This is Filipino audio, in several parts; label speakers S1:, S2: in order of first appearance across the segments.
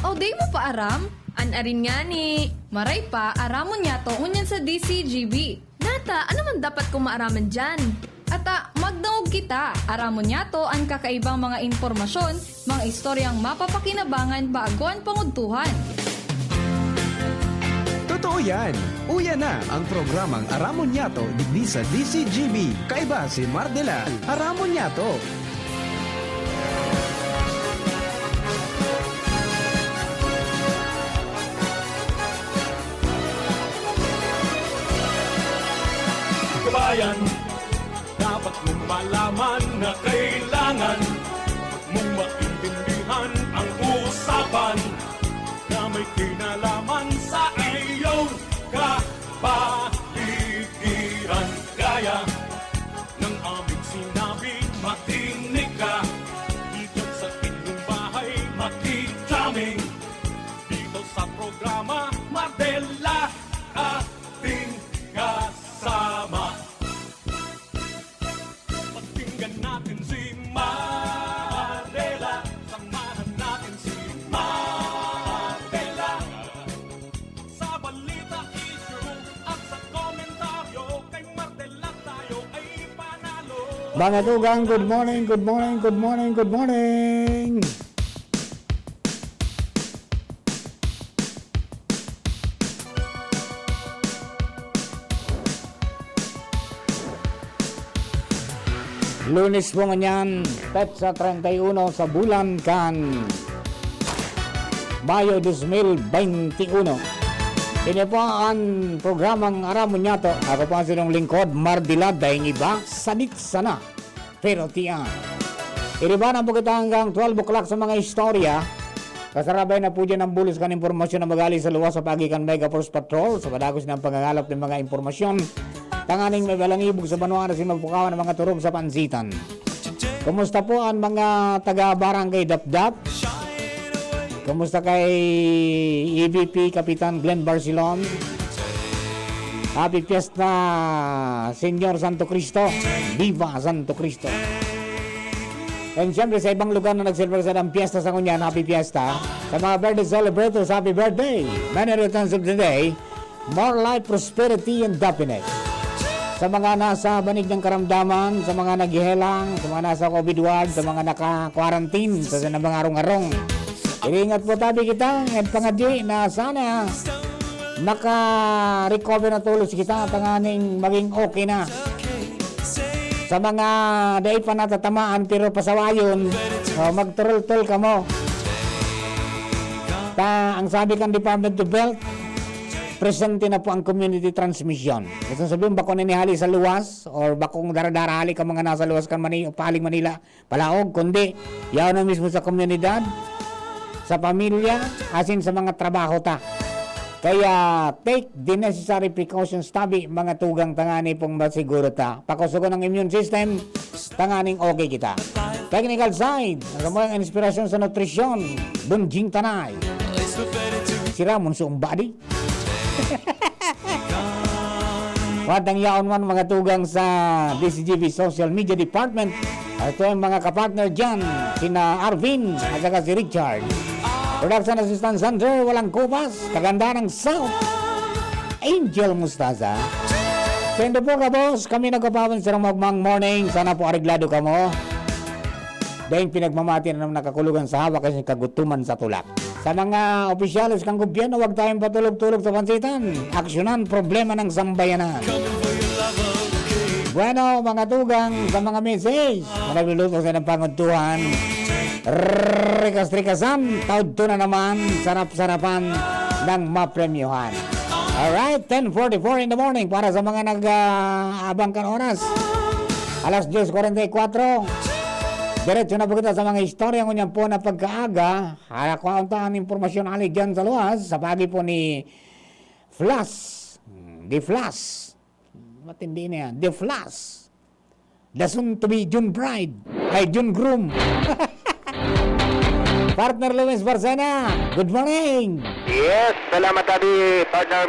S1: O day mo pa aram? Anarin nga ni. Maray pa, aramon niya to unyan sa DCGB. Nata, ano man dapat kong maaraman dyan? Ata, magdaog kita. Aramon niya to ang kakaibang mga impormasyon, mga istoryang mapapakinabangan baguan panguntuhan.
S2: Totoo yan. Uya na ang programang Aramon Yato digdi sa DCGB. Kaiba si Mardela. Aramon Yato.
S3: Kabayan, dapat mong malaman na kailangan mong maintindihan ang usapan na may kinalaman sa iyong kapaligiran. Gaya ng aming sinabi, makinig ka. Dito sa inyong bahay, makijaming. Dito sa programa, Mardela, ating kasama. Pakinggan natin si Mardela. Samahan natin si Mardela. Sa balita, issue at sa komentaryo, kay Mardela tayo ay panalo.
S4: Mga tugang, good morning, good morning, good morning, good morning. Lunes po ngayon, petsa 31 sa bulan kan Mayo 2021. Ini po ang programang Aramon Yato. Ako po ang sinong lingkod, Mardela, dahil iba, sanit sana. Pero tiyan. Iribanan po kita hanggang 12 o'clock sa mga istorya. Kasarabay na po dyan ang bulis kan impormasyon na magali sa luwas sa pagikan Mega Force Patrol sa padagos ng pagkagalap ng mga impormasyon. Tanganing may balangibog sa banuan na simapukawan ng mga turog sa pansitan. Kumusta po ang mga taga-barangay Dapdap? Kumusta kay EVP Kapitan Glenn Barcelon? Happy Fiesta, Senyor Santo Cristo. Viva Santo Cristo. And syempre sa ibang lugar na nag-celebrate ng piyesta sa kunyan, Happy Fiesta. Sa mga birthday celebrators, Happy Birthday. Many returns of the day. More life, prosperity, and happiness. Sa mga nasa banig ng karamdaman, sa mga naghihelang, sa mga nasa COVID ward, sa mga naka-quarantine, sa mga arong-arong. Iingat po tabi kita at pangadyi na sana maka-recover na tulos kita at tanganing maging okay na. Sa mga dahi pa natatamaan pero pasawayon, magturol-tol ka mo. Ang sabi kang Department of Health, presente na po ang community transmission. Gusto sabihin, bako nanihali sa luwas or bakong dara-darahali ka mga nasa luwas kan Paling Manila, Palaog, kundi yaw na mismo sa komunidad, sa pamilya, asin sa mga trabaho ta. Kaya take the necessary precautions tabi mga tugang tangani pong masiguro ta. Pakusugo ng immune system, tanganing okay kita. Technical side, ang inspirasyon sa nutrisyon, Bunjing Tanay. Si Ramon Suong Body. Watang yaon man mga tugang sa DCGB Social Media Department. Ito ang mga kapartner dyan, sina Arvin at saka si Richard. Production Assistant Sander, walang kupas, kaganda ng South, Angel Mustaza. Sendo po ka boss, kami nagkapawan sa magmang morning. Sana po areglado ka mo. Dahil pinagmamati na nakakulugan sa hawak kasi kagutuman sa tulak. Sa mga opisyalis kang gobyerno, huwag tayong patulog-tulog sa pansitan. Aksyonan, problema ng sambayanan. Bueno, mga tugang, sa mga message, malagluluto sa ng panguntuhan. Rikas-rikasan, taod to na naman, sarap-sarapan ng mapremyohan. Alright, 10:44 in the morning para sa mga nag-abang kan oras. Alas 10:44. Diretso na po kita sa mga istorya ngunyan po na pagkaaga. Halakwaan ang impormasyon alig dyan sa luwas. Sa pagi po ni Flash. The Flash. Matindi na yan. The Flash. The soon to be June Bride. Ay, June Groom. Partner Luis Barcena, good morning!
S5: Yes, salamat tadi partner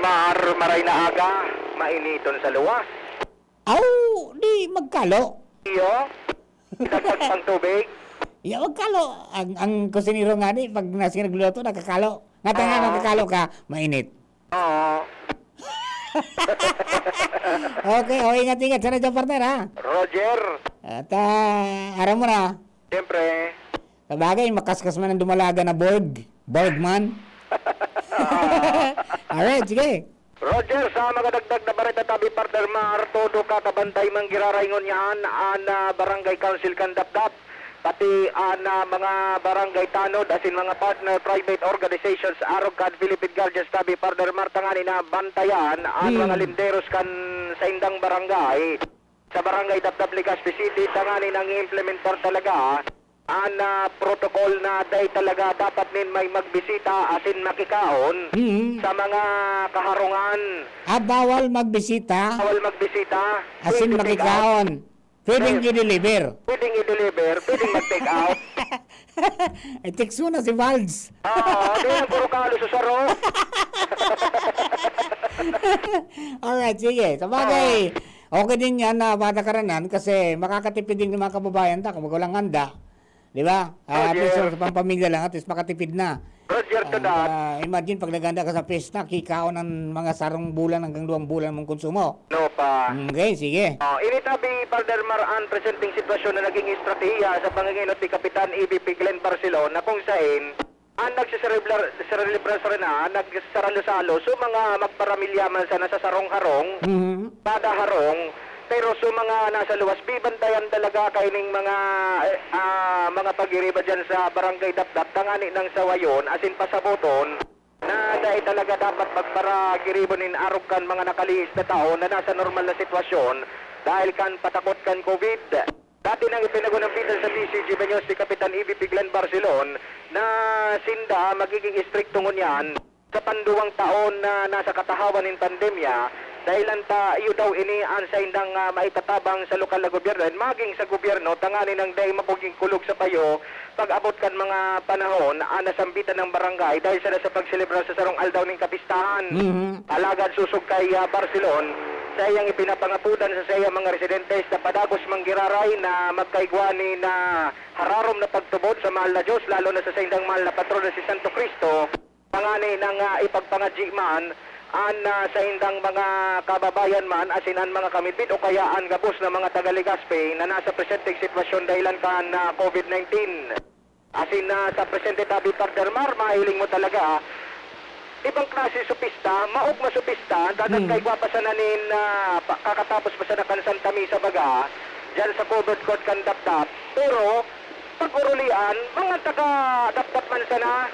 S5: maray na aga, mainiton sa luwas.
S4: Di magkalo.
S5: Iyo, dapat pang tubig.
S4: Ya, wag kalo. Ang kusinero nga ni, pag nagluto, nakakalo. Nga nga, nakakalo ka, mainit.
S5: Oo.
S4: Okay, ingat-ingat. Sana dyan, partner, ha?
S5: Roger,
S4: At, aram mo na.
S5: siyempre.
S4: Sabagay, makaskas man ang dumalaga na Borgman. Alright, sige.
S5: Roger, sa mga dagdag na barita tabi partner Mar, todo ka kabantay mang girarayngon yan, ana barangay council kandapdap, pati ana mga barangay tanod, asin mga partner private organizations, arog kan Philippine Guardians tabi partner Mar, tangani na bantayan, ang mga linderos kan sa indang barangay, sa barangay Dapdap Legazpi City, tangani nang implementar talaga, ana protocol na day talaga dapat nin may magbisita asin makikaon sa mga kaharungan.
S4: Bawal magbisita,
S5: Bawal magbisita.
S4: asin
S5: Pwede take out.
S4: makikaon. Pwedeng i-deliver.
S5: Pwedeng i-deliver. Pwedeng mag-take out.
S4: Ay, text mo na si Valds.
S5: Di yan puro kalo sa saro.
S4: Alright, sige. Sabagay, okay din yan na patakaran kasi makakatipid din ng mga kababayan ta kung walang handa. Di ba? At least sa pampamilya lang, at least makatipid na.
S5: Roger to that.
S4: Imagine pag naganda ka sa pesta, kikaon ng mga sarong bulan hanggang 2 bulan mong konsumo.
S5: No pa.
S4: Okay, sige.
S5: Initabi Partner Mar ang presenting sitwasyon na naging estratehiya sa panginginot ni Kapitan EVP Glenn Barcelona kung saan ang nagsisaribras rin nagsaralo-salo so mga magparamilya man sana sa sarong-harong, kada harong, pero so mga nasa luwas, bibantayan talaga kaining mga pag-iriba dyan sa barangay Dapdap, tangani ng sawayon, asin pasaboton, na dahil talaga dapat magpara-giribonin arog kan mga nakalihis na tao na nasa normal na sitwasyon dahil kan patakot kan COVID. Dati nang ipinagunampitan sa TCG Banyos si Kapitan EVP Glenn Barcelon na sinda magiging istrikto ngunyan sa panduwang taon na nasa katahawan ng pandemya dahil anta iyo daw ini ang sa indang maitatabang sa lokal na gobyerno maging sa gobyerno tangani ng day mapuging kulog sa payo pag abot kan mga panahon nasambitan ng barangay dahil sila sa pagselebra sa sarong aldaw ng kapistahan. Alagad susog kay Barcelon sa iyang ipinapangapudan sa sayang mga residentes na padagos manggiraray na magkaigwani na hararom na pagtubod sa mahal na Diyos lalo na sa sayang mahal na patron na si Santo Cristo pangani ng ipagpangadji man sa indang mga kababayan man asinan mga kamipid o kaya ang gabos na mga taga-Legazpi na nasa presenteng sitwasyon dahilan kan COVID-19 asin sa presente tabi partner Mar mahiling mo talaga ibang klase supista, maog masupista, dadat kay gwapasananin na kakatapos pa sa nakan Santa Misa baga, dyan sa covered court kan Dapdap. Pero, pag-urulian, mga taga-Dapdap man sana,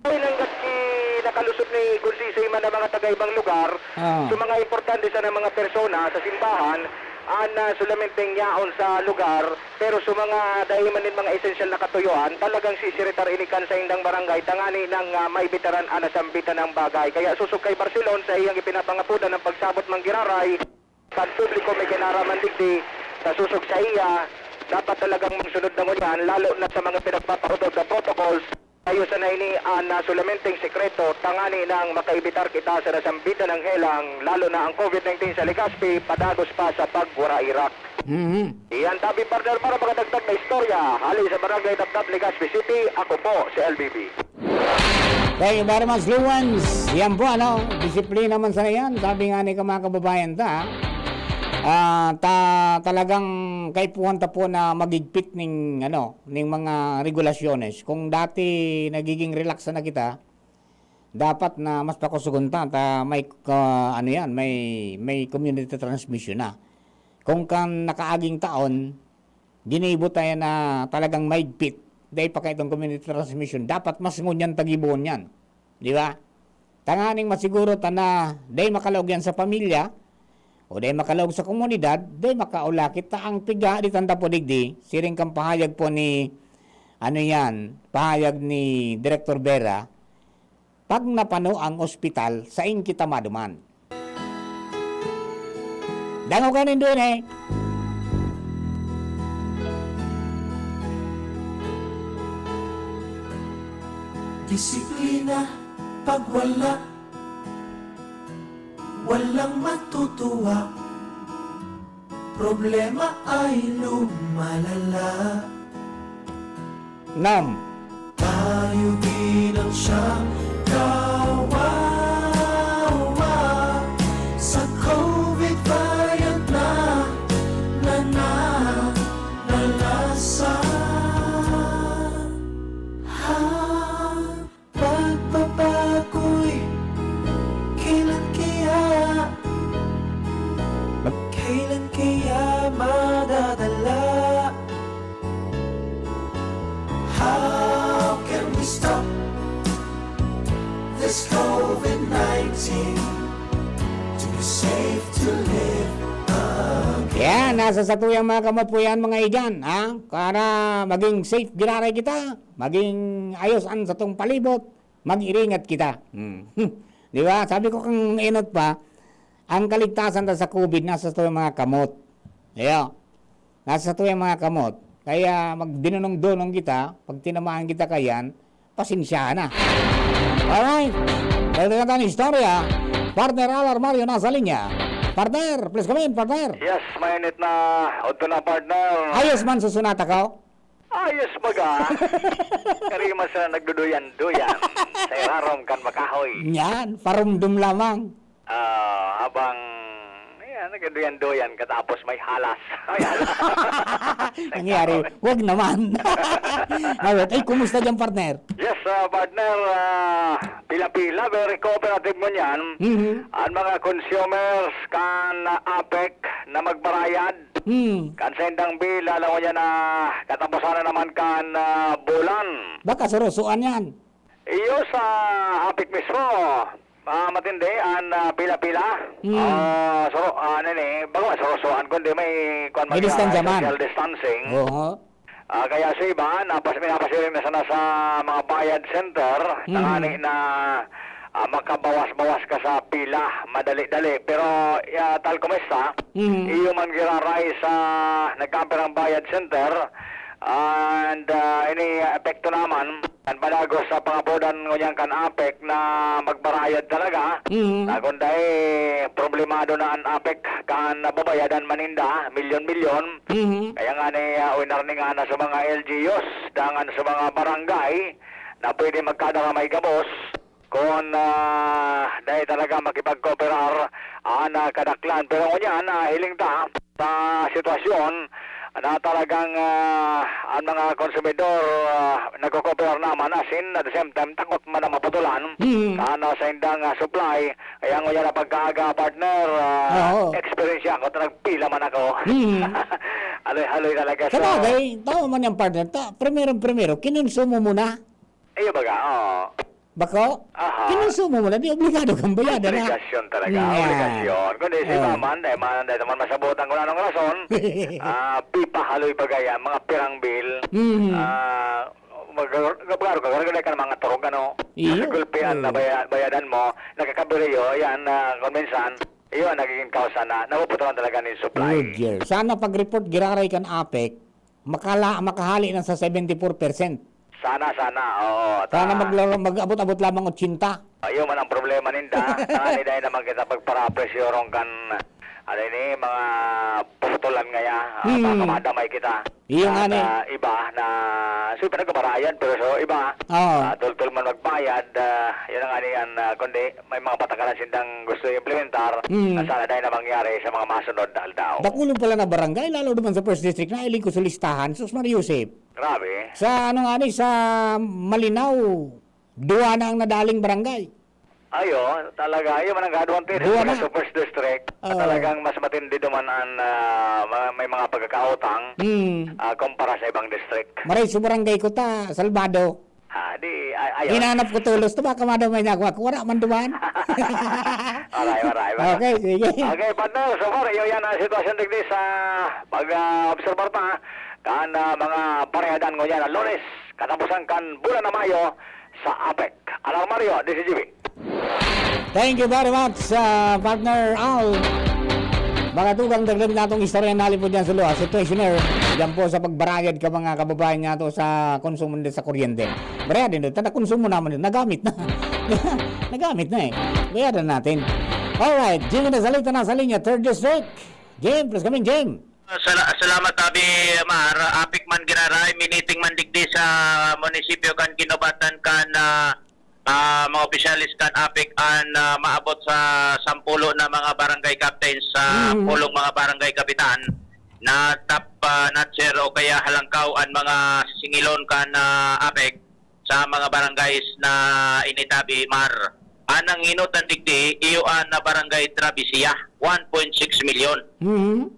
S5: ay langgat ki nakalusot ni Kunsisay man na mga taga-ibang lugar, so mga importante sana mga persona sa simbahan, sulamenteng yaon sa lugar, pero sa mga dahil man mga esensyal na katuyuan, talagang sisiritar inikan sa indang barangay, tangani ng maibitaran nasambitan ng bagay. Kaya susukay Barcelona sa iyang ipinapangapunan ng pagsabot manggiraray, kan publiko may kinaraman digdi, sa susok sa iya, dapat talagang magsunod na ngunyan, lalo na sa mga pinagpapahudog na protocols, tayo sa naini sulamenteng sekreto, tangani ng makaibitar kita sa nasambitan ng helang, lalo na ang COVID-19 sa Legazpi, padagos pa sa pagwara Iraq. Iyan tabi partner para makadagdag na istorya, hali sa barangay Dapdap Legazpi City, ako po si LBB.
S4: Thank you very much, Luwans. Yan po, disiplina man sa yan. Sabi nga ni mga kababayan talagang kaipuhan ta po na magigpit ning mga regulasyones. Kung dati nagiging relax na kita, dapat na mas pakusugon ta may may community transmission na. Kung kan nakaaging taon, ginibot tayo na talagang maigpit. Dahil pa itong community transmission, dapat mas ngunyan tagibon yan. Di ba? Tanganing masiguro ta na dahil makalog yan sa pamilya, o dahil makalog sa komunidad, dahil makaulakit ta ang piga di tanda po digdi, siring kang pahayag po ni, pahayag ni Director Vera, pag napano ang ospital, saing kita maduman. Dango ka rin doon
S6: Disiplina, pag walang matutuwa, problema ay lumalala.
S4: Nam.
S6: Tayo bilang siyang kawawa sa COVID variant na nalalasan. Pagbabago'y kailan kaya madadala? How can we stop this COVID-19 to be safe to live again?
S4: Yan, nasa satuyang mga kamot po yan mga igan, ha? Para maging safe giraray kita, maging ayos ang sa tong palibot, mag-iringat kita. Di ba? Sabi ko kang inot pa, ang kaligtasan sa COVID nasa satuyang mga kamot. Ayan, nasa satuyang mga kamot. Kaya magdinunong-dunong kita, pag tinamaan kita kayan, pasensya na. Alright, dahil na tayo ng istorya, partner Alar Mario nasa linya. Partner, please come in, partner.
S5: Yes, mainit na. Oto na, partner.
S4: Ayos man susunata ko.
S5: Ayos baga. Karima sa nagduduyan-duyan. Sa irarom kan makahoy.
S4: Yan, parumdum lamang.
S5: Habang nagduyan-duyan katapos may halas. May halas.
S4: Nangyari, wag naman. Alright, ay, kumusta dyan, partner?
S5: Yes, partner. Pila-pila, very cooperative mo niyan. Ang mga consumers kan APEC na magbarayad. Kan sa indang bill, alam mo niya na katapusan na naman kan bulan.
S4: Baka surusuan yan.
S5: Iyo sa APEC mismo. Matindi ang pila-pila. Bago surusuan kundi may
S4: May distansya man.
S5: social distancing.
S4: Oo.
S5: Kaya sa iba, minapasiling na sana sa mga bayad center, nangani na makabawas-bawas ka sa pila, madali-dali. Pero tal kumista, iyo man giraray sa nagkamperang bayad center, and ini epekto naman, ang balagos sa pangapodan ngunyan kan APEC na magbarayad talaga, na kunday problemado na ang APEC kan babayadan maninda, milyon-milyon. Kaya nga ni winarni nga na sa mga LGUs, dangan sa mga barangay, na pwede magkadaramay gabos, kung dahil talaga makipag-cooperar kadaklan. Pero ngunyan, hiling ta sa sitwasyon, na talagang ang mga konsumidor nagko-cooperate naman asin at the same time takot man na maputulan sa indang supply. Kaya ngayon na pagkaaga partner, experience ako, nagpila man ako. Haloy-haloy talaga sa...
S4: Sabagay, tama man yung partner. Primero, kinonsumo muna.
S5: Iyo baga,
S4: Bako?
S5: Aha.
S4: Kinonsumo muna, di obligado kang bayadan na.
S5: Obligasyon talaga, obligasyon. Kundi si Maman, dahil naman masabutan ko na ng rason, pipa haloy bagaya, mga pirang bill, magkakaroon ka, gagawin ka ng mga turog, gulpian na bayadan mo, nakakabiriyo, yan, konbensan, iyon, nagiging kausa na, napuputulan talaga ng supply.
S4: Good year. Sana pag-report giraray kan APEC, makahali na sa 74%.
S5: Sana, oo.
S4: Sana mag-abot-abot lamang 80.
S5: Ayun man ang problema ninda. Saan dahil naman kita pagpara-presyorong kan mga putulan ngaya. Makamadamay kita.
S4: Iyo nga ni.
S5: Iba na super nagpaparayan pero so iba. Tultul man magbayad. Yun ang nga yan. Kundi may mga patakaran sindang gusto implementar. Na sana dahil na mangyari sa mga masunod na aldaw.
S4: Dakulong pala na barangay, lalo naman sa first district na iling ko sa listahan. Sus Mario Yusef.
S5: Grabe.
S4: Sa sa Malinaw, duwa na ang nadaling barangay.
S5: Ayo, talaga. Ayun man ang advantage sa first district. Talagang mas matindi naman ang may mga pagkakautang kumpara sa ibang district.
S4: Maray sa barangay ko ta, Salvado.
S5: Ayaw.
S4: Hinanap ko tulos, baka madamay niya ako. Wala man duman.
S5: Maray.
S4: Okay, sige.
S5: Okay, partner. So far, yan ang sitwasyon digdi sa pag-observar pa. Kan mga parehadan ko yan, Lunes, katapusan kan bulan na Mayo sa APEC. Alam Mario, DCGB.
S4: Thank you very much, partner Al. Mga tugang dagdag natong istorya nalipod yan sa luha. Situationer, yan po sa pagbarayad ka mga kababayan nga to sa konsumo din sa kuryente. Barayad din doon, konsumo naman din, nagamit na. Nagamit na bayadan natin. Alright, Jim na salita na sa linya, 3rd District. Jim, please come in, Jim.
S7: Salamat tabi Mar, apik man ginaray, miniting meeting mandigdi sa munisipyo kan kinubatan kan mga opisyalis kan APEC an maabot sa 10 na mga barangay captains sa pulong mga barangay kapitan na top notcher o kaya halangkaw ang mga singilon kan APEC sa mga barangays na initabi mar. Anang inutan digdi iuan na barangay Travisia 1.6 million. 51%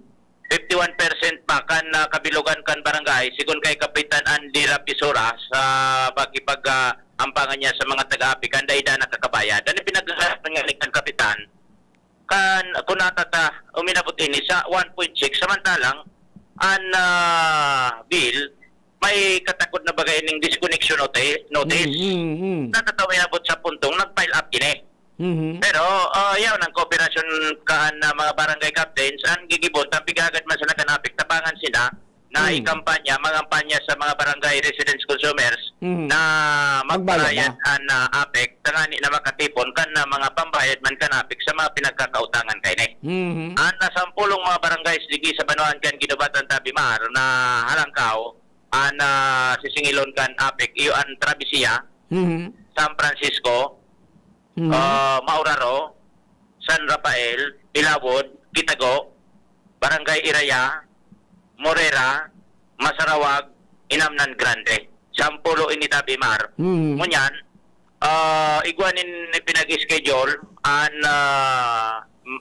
S7: pa kan kabilugan kan barangay sigun kay Kapitan Andy Rapisura sa bagipag ampangan niya sa mga taga-APEC kan daida nakakabayad. Dan pinag-aarapan nga kan Kapitan kan kunatata uminabot ini sa 1.6 samantalang an bill may katakot na bagay ning disconnection notice. Natatawa inabot sa puntong nag-file up ini. Pero yaw ng kooperasyon kaan na mga barangay captains ang gigibot ang pigagad man sa nakanapik tabangan sila na mangampanya sa mga barangay residents consumers na magbayad an APEC tangani na makatipon kan na mga pambayad man kanapik sa mga pinagkakautangan kay ni. An nasampulong mga barangay digi sa Banuan kan ginubatan Tabimar na halangkaw an sisingilon kan APEC iyo an Travisia, San Francisco, Mauraro, San Rafael, Ilawod, Kitago, Barangay Iraya, Morera, Masarawag, Inamnan Grande. 10 initabi mar. Ngunyan, igwanin pinag-schedule an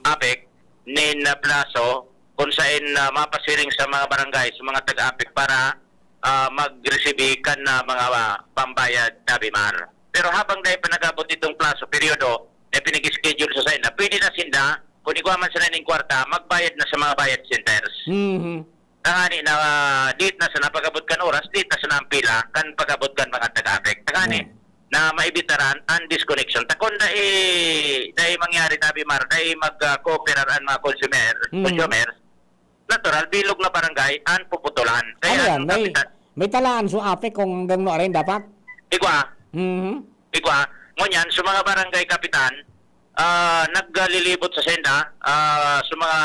S7: APEC nin plaso kung saan mapasiring sa mga barangay, sa mga taga-APEC para mag-receive kan na mga pambayad tabi mar. Pero habang dahil panagabot itong plaso, periodo, na pinag-schedule sa na pwede na sinda, kung igwaman sa naning kwarta, magbayad na sa mga bayad centers. Tangani na dit na sa napagabot kan oras, dit na sa nampila, kan pagabot kan mga taga-APEC. Tangani na maibitaran ang disconnection. Takon dahil mangyari tabi mar, dahil mag-cooperar ang mga consumers, natural, bilog na barangay, ang puputulan. Kaya
S4: Ano yan? May talaan sa APEC kung gano'n rin dapat?
S7: Igwa, ngunyan, sa mga barangay kapitan, naglilibot sa senda, sa mga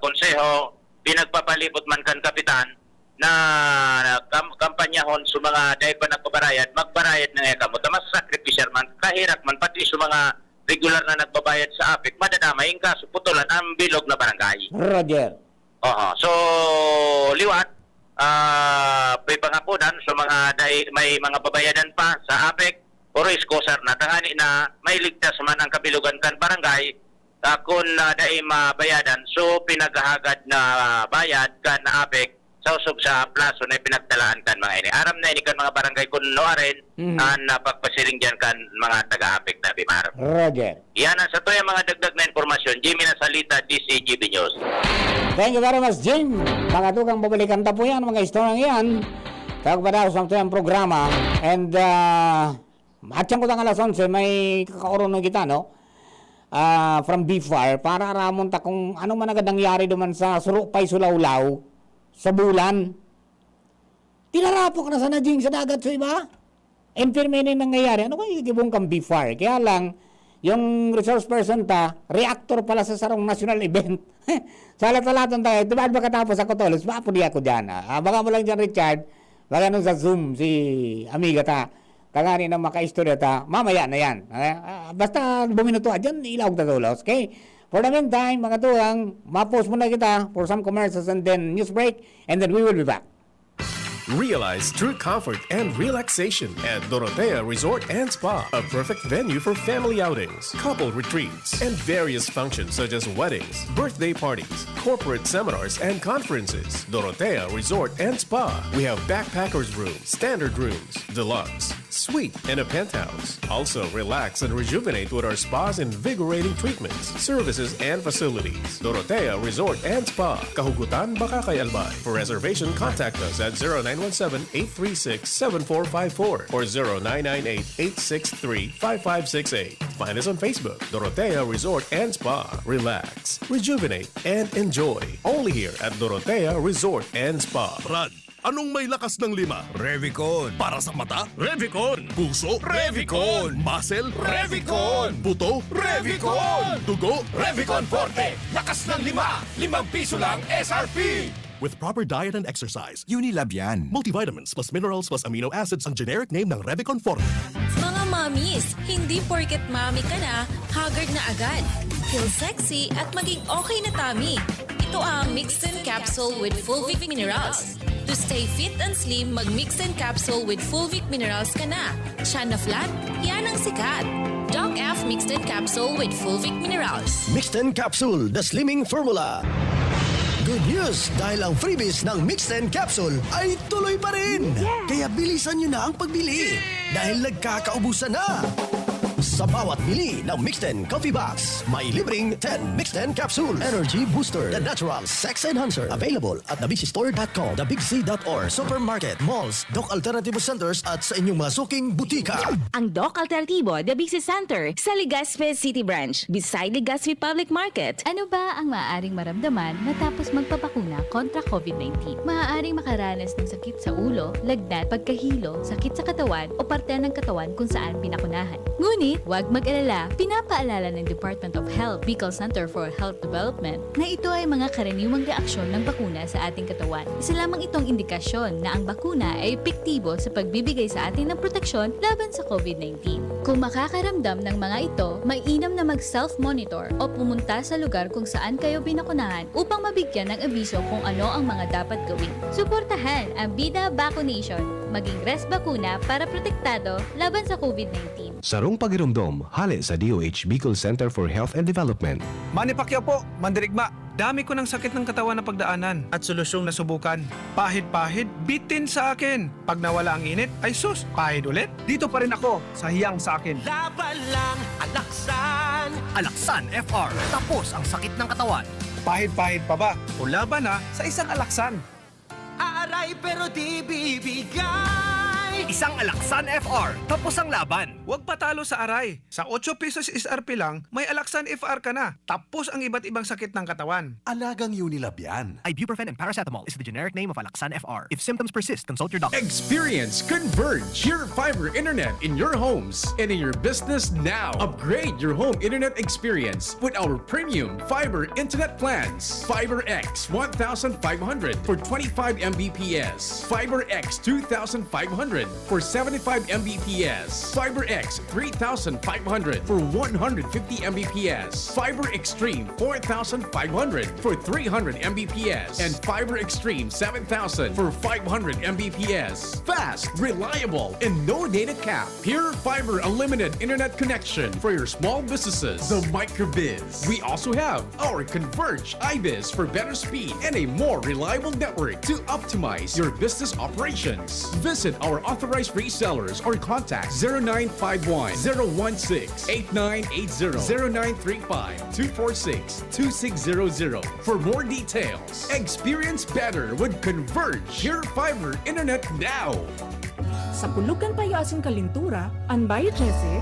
S7: konseho, pinagpapalibot man kan kapitan, na kampanyahon sa mga dahil pa nagbabayad, magbarayad na nga kamo. Mas sacrificer man, kahirak man, pati sa mga regular na nagbabayad sa APEC, madadamay yung kaso putulan ang bilog na barangay.
S4: Roger.
S7: So, liwat, may pangapunan sa mga may mga babayadan pa sa APEC o riskosar na tangani na may ligtas man ang kabilugan kan barangay kung dahil mabayadan. So, pinaghahagad na bayad kan na APEC sa usog sa plaso na pinagtalaan kan mga ini. Aram na ini kan mga barangay kung noarin na pagpasiring dyan kan mga taga-APEC na bimar.
S4: Roger.
S7: Yan ang sa to yung mga dagdag na informasyon. Jimmy Nasalita, DCGB News.
S4: Thank you very much, Jim. Mga tukang babalikan ta po yan, mga istoryang yan. Tawag pa daw sa ang programa. And, atyan ko tang alas 11, may kakauroon kita, no? From BFAR, para ramon ta kung ano man agad nangyari duman sa Surupay, Sulawlaw, sa bulan. Tinarapok na sana, Jing, sa dagat sa iba. Impirmin yung nangyayari. Ano kung igibong kang BFAR? Kaya lang, yung resource person ta, reactor pala sa sarong national event. Sa lahat-lahat tayo, diba ba katapos ako tolos, mapuli ako dyan. Baka mo lang dyan, Richard, baka nung sa Zoom, si amiga ta, kagani na makaistorya ta, mamaya na yan. Basta buminuto dyan, ilawag ta tolos, okay? For the meantime, mga tuwang, mapost muna kita for some commercials and then news break, and then we will be back.
S8: Realize true comfort and relaxation at Dorotea Resort and Spa, a perfect venue for family outings, couple retreats, and various functions such as weddings, birthday parties, corporate seminars, and conferences. Dorotea Resort and Spa. We have backpackers rooms, standard rooms, deluxe, suite, and a penthouse. Also, relax and rejuvenate with our spa's invigorating treatments, services, and facilities. Dorotea Resort and Spa, Kahugutan, Bakakay, Albay. For reservation, contact us at 0917-836-7454 or 0998-863-5568. Find us on Facebook, Dorotea Resort and Spa. Relax, rejuvenate, and enjoy. Only here at Dorotea Resort and Spa.
S9: Brad, anong may lakas ng 5? Revicon. Para sa mata? Revicon. Puso? Revicon. Muscle? Revicon. Buto? Revicon. Dugo? Revicon Forte. Lakas ng 5. 5 piso lang SRP. with proper diet and exercise.
S10: Unilab yan.
S9: Multivitamins plus minerals plus amino acids ang generic name ng Revicon Forte.
S11: Mga mommies, hindi porket mommy ka na, haggard na agad. Feel sexy at maging okay na tummy. Ito ang Mixed In Capsule with Fulvic Minerals. To stay fit and slim, mag-Mixed In Capsule with Fulvic Minerals ka na. Siya na flat, yan ang sikat. Doc F Mixed In Capsule with Fulvic Minerals.
S12: Mixed In Capsule, the slimming formula. Good news! Dahil ang freebies ng Mixed In Capsule ay tuloy pa rin! Kaya bilisan nyo na ang pagbili! Dahil nagkakaubusan na! Sa bawat bili ng Mixed In Coffee Box, may libreng 10 Mixed In Capsules. Energy Booster, the natural sex enhancer. Available at thebigsistore.com, thebigsea.or, supermarket, malls, Doc Alternativo Centers at sa inyong mga suking butika.
S13: Ang Doc Alternativo, The Big C Center, sa Legazpi City Branch, beside Legazpi Public Market.
S14: Ano ba ang maaaring maramdaman matapos magpapakuna kontra COVID-19? Maaaring makaranas ng sakit sa ulo, lagnat, pagkahilo, sakit sa katawan o parte ng katawan kung saan pinakunahan. Ngunit, huwag mag-alala, pinapaalala ng Department of Health, Bicol Center for Health Development, na ito ay mga karaniwang reaksyon ng bakuna sa ating katawan. Isa lamang itong indikasyon na ang bakuna ay epektibo sa pagbibigay sa atin ng proteksyon laban sa COVID-19. Kung makakaramdam ng mga ito, mainam na mag-self-monitor o pumunta sa lugar kung saan kayo binakunahan upang mabigyan ng abiso kung ano ang mga dapat gawin. Suportahan ang Bida Vaccination, maging rest bakuna para protektado laban sa COVID-19.
S2: Sarong pagirumdom, hali sa DOH Bicol Center for Health and Development.
S15: Manny Pacquiao po, mandirigma. Dami ko ng sakit ng katawan na pagdaanan at solusyong nasubukan. Pahid-pahid, bitin sa akin. Pag nawala ang init, ay sus, pahid ulit. Dito pa rin ako, sa hiyang sa akin.
S6: Laban lang, Alaksan! Alaksan FR. Tapos ang sakit ng katawan.
S15: Pahid-pahid pa ba? O laban na sa isang alaksan.
S6: Aaray pero di bibigay. Isang Alaksan FR. Tapos ang laban.
S15: Huwag patalo sa aray. Sa 8 pesos SRP lang, may Alaksan FR ka na. Tapos ang iba't ibang sakit ng katawan.
S10: Alagang Unilab yan.
S6: Ibuprofen and paracetamol is the generic name of Alaksan FR. If symptoms persist, consult your doctor.
S8: Experience Converge, pure fiber internet in your homes and in your business now. Upgrade your home internet experience with our premium fiber internet plans. Fiber X 1500 for 25 Mbps. Fiber X 2500 for 75 Mbps. Fiber X 3500 for 150 Mbps. Fiber Extreme 4500 for 300 Mbps. And Fiber Extreme 7000 for 500 Mbps. Fast, reliable, and no data cap. Pure fiber unlimited internet connection for your small businesses. The Microbiz. We also have our Converge iBiz for better speed and a more reliable network to optimize your business operations. Visit our authorized resellers or contact 0951 016 8980 0935 246 2600 for more details. Experience better with Converge Pure Fiber Internet now.
S16: Sa pulugan payo asing kalintura, ang Biogesic,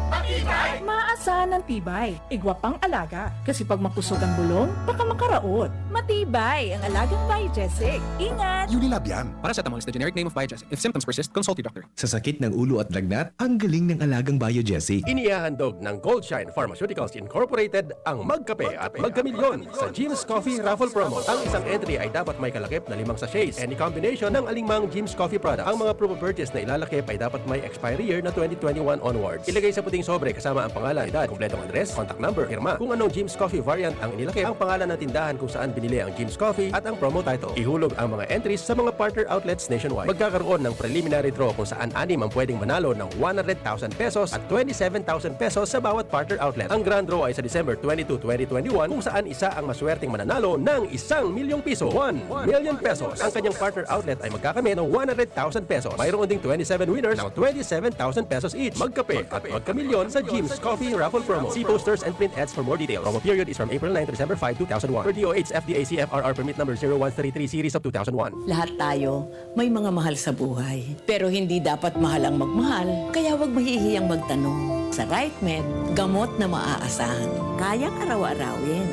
S16: maaasahan ng tibay, igwa pang alaga. Kasi pag mapusog ang bulong, baka makaraot. Matibay ang alagang Biogesic. Ingat!
S10: Unilab yan.
S15: Paracetamol is the generic name of Biogesic. If symptoms persist, consult your doctor.
S2: Sa sakit ng ulo at lagnat, ang galing ng alagang Biogesic.
S12: Inihahandog ng Goldshine Pharmaceuticals Incorporated ang Magkape at Magkamilyon sa Jim's Coffee Raffle Promo. Ang isang entry ay dapat may kalakip na 5 sachets. Any combination ng alingmang Jim's Coffee products. Ang mga proof of purchase na ilalakip ay dapat may expiry year na 2021 onwards. Ilagay sa puting sobre kasama ang pangalan, edad, kompletong address, contact number, firma. Kung anong Jim's Coffee variant ang inilakip, ang pangalan ng tindahan kung saan binili ang Jim's Coffee at ang promo title. Ihulog ang mga entries sa mga partner outlets nationwide. Magkakaroon ng preliminary draw kung saan 6 ang pwedeng manalo ng 100,000 pesos at 27,000 pesos sa bawat partner outlet. Ang grand draw ay sa December 22, 2021 kung saan isa ang maswerteng mananalo ng 1 milyong piso. 1 million pesos. Ang kanyang partner outlet ay magkakamit ng 100,000 pesos. Mayroon ding 27 winners ng 27,000 pesos each. Magkape at magkamilyon sa Jim's Coffee Raffle Promo. See posters and print ads for more details. Promo period is from April 9 to December 5, 2001. For DOH FDA CFRR permit number 0133 series of 2001.
S13: Lahat tayo may mga mahal sa buhay. Pero hindi dapat mahal ang magmahal, kaya huwag mahihiyang magtanong. Sa RightMed, gamot na maaasahan. Kayang araw-arawin.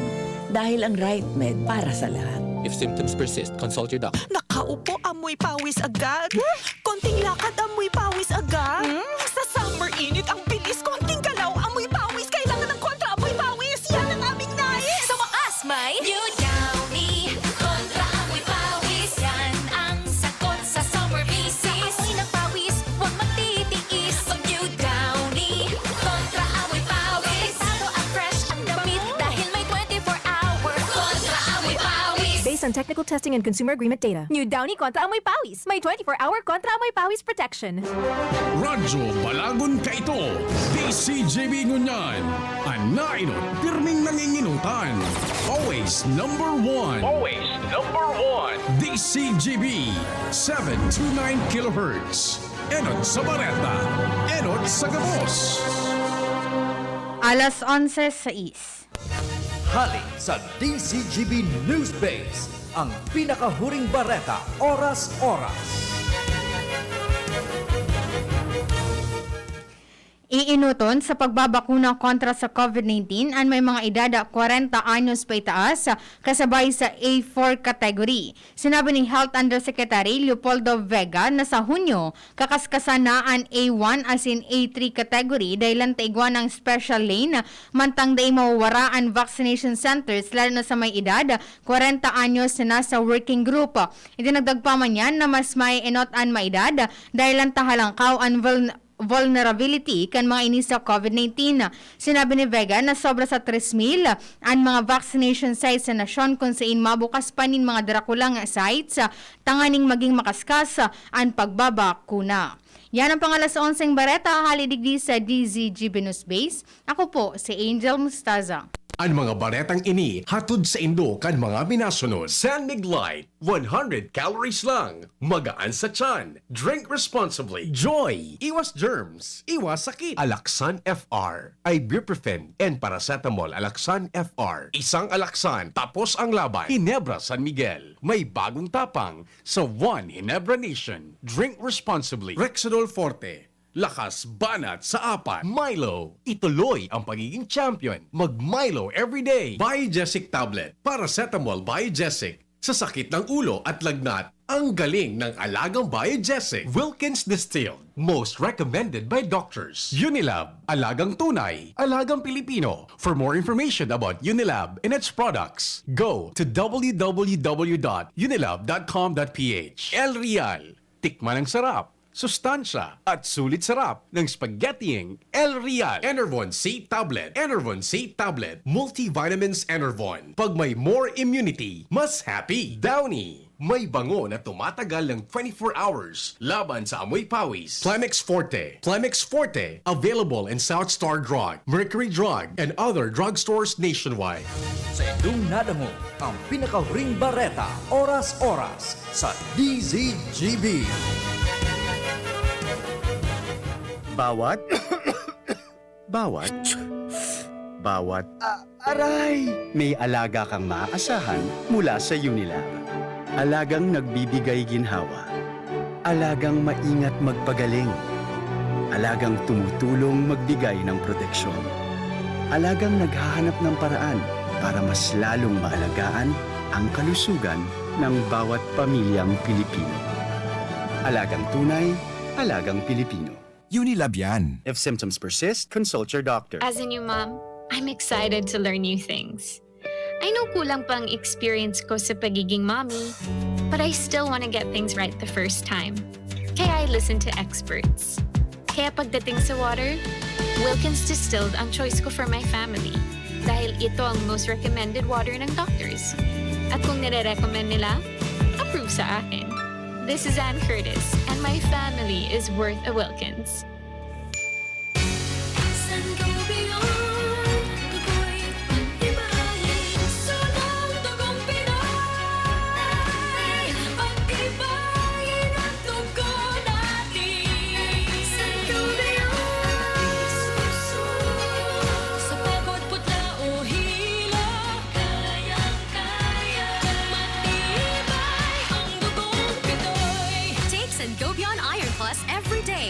S13: Dahil ang RightMed para sa lahat.
S15: If symptoms persist, consult your doctor.
S11: Nakaupo, amoy pawis agad. Konting lakad, amoy pawis agad. Sa summer init, ang bilis. Konting galaw, amoy pawis. Kailangan ng kontra, amoy pawis. Yan ang aming nais. Sa wakas, may New Downy. Kontra, amoy pawis.
S17: on technical testing and consumer agreement data. New Downy Kontra Amoy Pawis. May 24-hour Kontra Amoy Pawis protection.
S9: Radyo Balagon ka ito. DCGB ngunyan. Anainot, pirming nanginginutan. Always number one.
S6: Always number one.
S9: DCGB 729 kHz. Enot sa Bareta. Enot sa Gabos.
S18: Alas 11:06.
S19: Halik sa DCGB News Base, ang pinakahuring bareta, oras-oras.
S18: Iinuton sa pagbabakuna kontra sa COVID-19 ang may mga edad 40 anyos pa itaas kasabay sa A4 category. Sinabi ni Health Undersecretary Leopoldo Vega na sa Hunyo, kakaskasan na ang A1 as in A3 category dahil taigwa ng special lane mantang day mawawara ang vaccination centers lalo na sa may edad 40 anyos na nasa working group. Idinagdag pa man yan na mas may enot ang maedad dahil ang tahalangkaw ang vulnerability kan mga ini sa COVID-19. Sinabi ni Vega na sobra sa 3,000 ang mga vaccination sites sa nasyon kung saan mabukas pa nin mga darakulang sites tanganing maging makaskas ang pagbabakuna. Yan ang pangalas 11 bareta halidigdi sa DZGB News Base. Ako po si Angel Mustaza.
S8: Ang mga baretang ini hatod sa Indo kan mga minasunod. San Mig Light, 100 calories lang. Magaan sa tiyan. Drink responsibly. Joy, iwas germs, iwas sakit. Alaksan FR, ibuprofen, and paracetamol Alaksan FR. Isang Alaksan, tapos ang laban. Hinebra San Miguel, may bagong tapang sa One Hinebra Nation. Drink responsibly. Rexidol Forte, lakas banat sa apat. Milo, ituloy ang pagiging champion. Mag-Milo everyday. Biogesic tablet. Paracetamol Biogesic. Sa sakit ng ulo at lagnat, ang galing ng alagang Biogesic. Wilkins Distilled. Most recommended by doctors. Unilab, alagang tunay, alagang Pilipino. For more information about Unilab and its products, go to www.unilab.com.ph. El Real, tikman ang sarap, sustansya at sulit sarap ng spaghettiing El Real. Enervon C Tablet. Enervon C Tablet. Multivitamins Enervon. Pag may more immunity, mas happy. Downy, may bango na tumatagal ng 24 hours laban sa amoy pawis. Plemex Forte. Plemex Forte. Available in South Star Drug, Mercury Drug, and other drugstores nationwide.
S19: Sa inyong nadango, ang pinakahuring bareta, oras-oras sa DZGB.
S20: Bawat aray! May alaga kang maaasahan mula sa Unilab. Alagang nagbibigay ginhawa. Alagang maingat magpagaling. Alagang tumutulong magbigay ng proteksyon. Alagang naghahanap ng paraan para mas lalong maalagaan ang kalusugan ng bawat pamilyang Pilipino. Alagang tunay, alagang Pilipino.
S10: Unilab yan.
S20: If symptoms persist, consult your doctor.
S21: As a new mom, I'm excited to learn new things. I know kulang pang experience ko sa pagiging mommy, but I still want to get things right the first time. Kaya I listen to experts. Kaya pagdating sa water, Wilkins Distilled ang choice ko for my family dahil ito ang most recommended water ng doctors. At kung nire-recommend nila, approve sa akin. This is Ann Curtis, and my family is worth a Wilkins.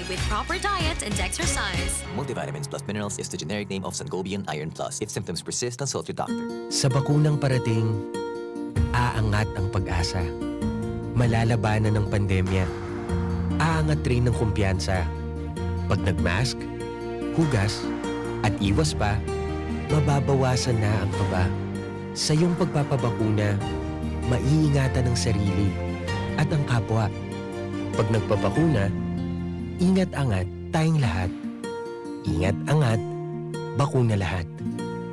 S22: With proper diet and exercise.
S23: Multivitamins plus minerals is the generic name of Sangobion Iron Plus. If symptoms persist, consult your doctor.
S24: Sa bakunang parating, aangat ang pag-asa. Malalabanan ng pandemya. Aangat rin ng kumpiyansa. Pag nagmask, hugas, at iwas pa, mababawasan na ang kaba. Sa iyong pagpapabakuna, maiingatan ang sarili at ang kapwa. Pag nagpapakuna, ingat-angat tayong lahat. Ingat-angat, bakuna lahat.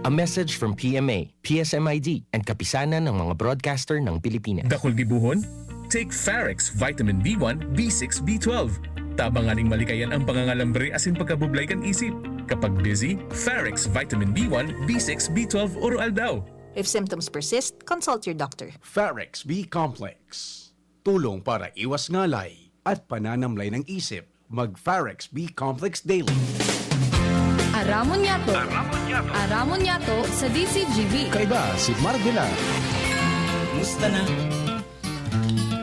S24: A message from PMA, PSMID, and kapisanan ng mga broadcaster ng Pilipinas.
S8: Dakol gibuhon? Take Farex Vitamin B1, B6, B12. Tabanganing malikayan ang pangangalambre asin pagkabublay kan isip. Kapag busy, Farex Vitamin B1, B6, B12 oral daw.
S1: If symptoms persist, consult your doctor.
S2: Farex B Complex. Tulong para iwas ngalay at pananamlay ng isip. Mag-Farex B Complex Daily.
S14: Aramon Yato. Aramon Yato sa DCGB.
S2: Kaiba si Mardila.
S3: Musta na?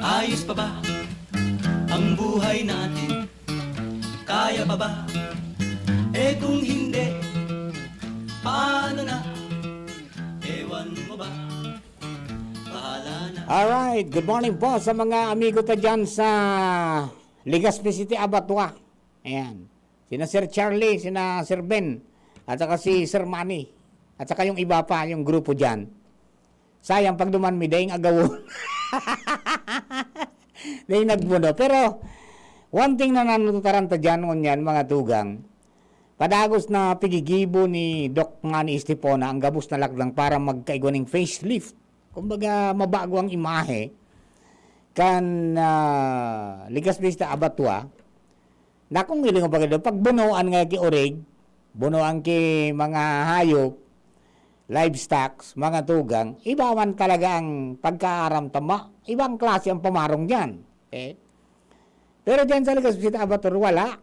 S3: Ayos pa ba ang buhay natin? Kaya pa ba? Eh kung hindi, paano na? Ewan mo ba? Bahala na.
S4: Alright, good morning po sa mga amigo ta dyan sa Legazpi City, Abattoir. Ayan. Sina Sir Charlie, sina Sir Ben, at saka si Sir Manny, at saka yung iba pa, yung grupo dyan. Sayang pag dumanmi, dahil agawon. Dahil nagbuno. Pero, one thing na nanututaran ta dyan, ngunyan, mga tugang, padagos na pigigibo ni Doc Manny Estipona ang gabos na lakdang para magkaigwaning facelift. Kumbaga, mabago ang imahe kan Legazpi City, Abattoir. Na kung iling pag bunuan nga ki orig, bunuan ki mga hayop, livestock, mga tugang, ibawan talaga ang pagkaaramtama. Ibang klase ang pamarong dyan. Eh? Pero dyan sa Legazpi City, Abattoir, wala.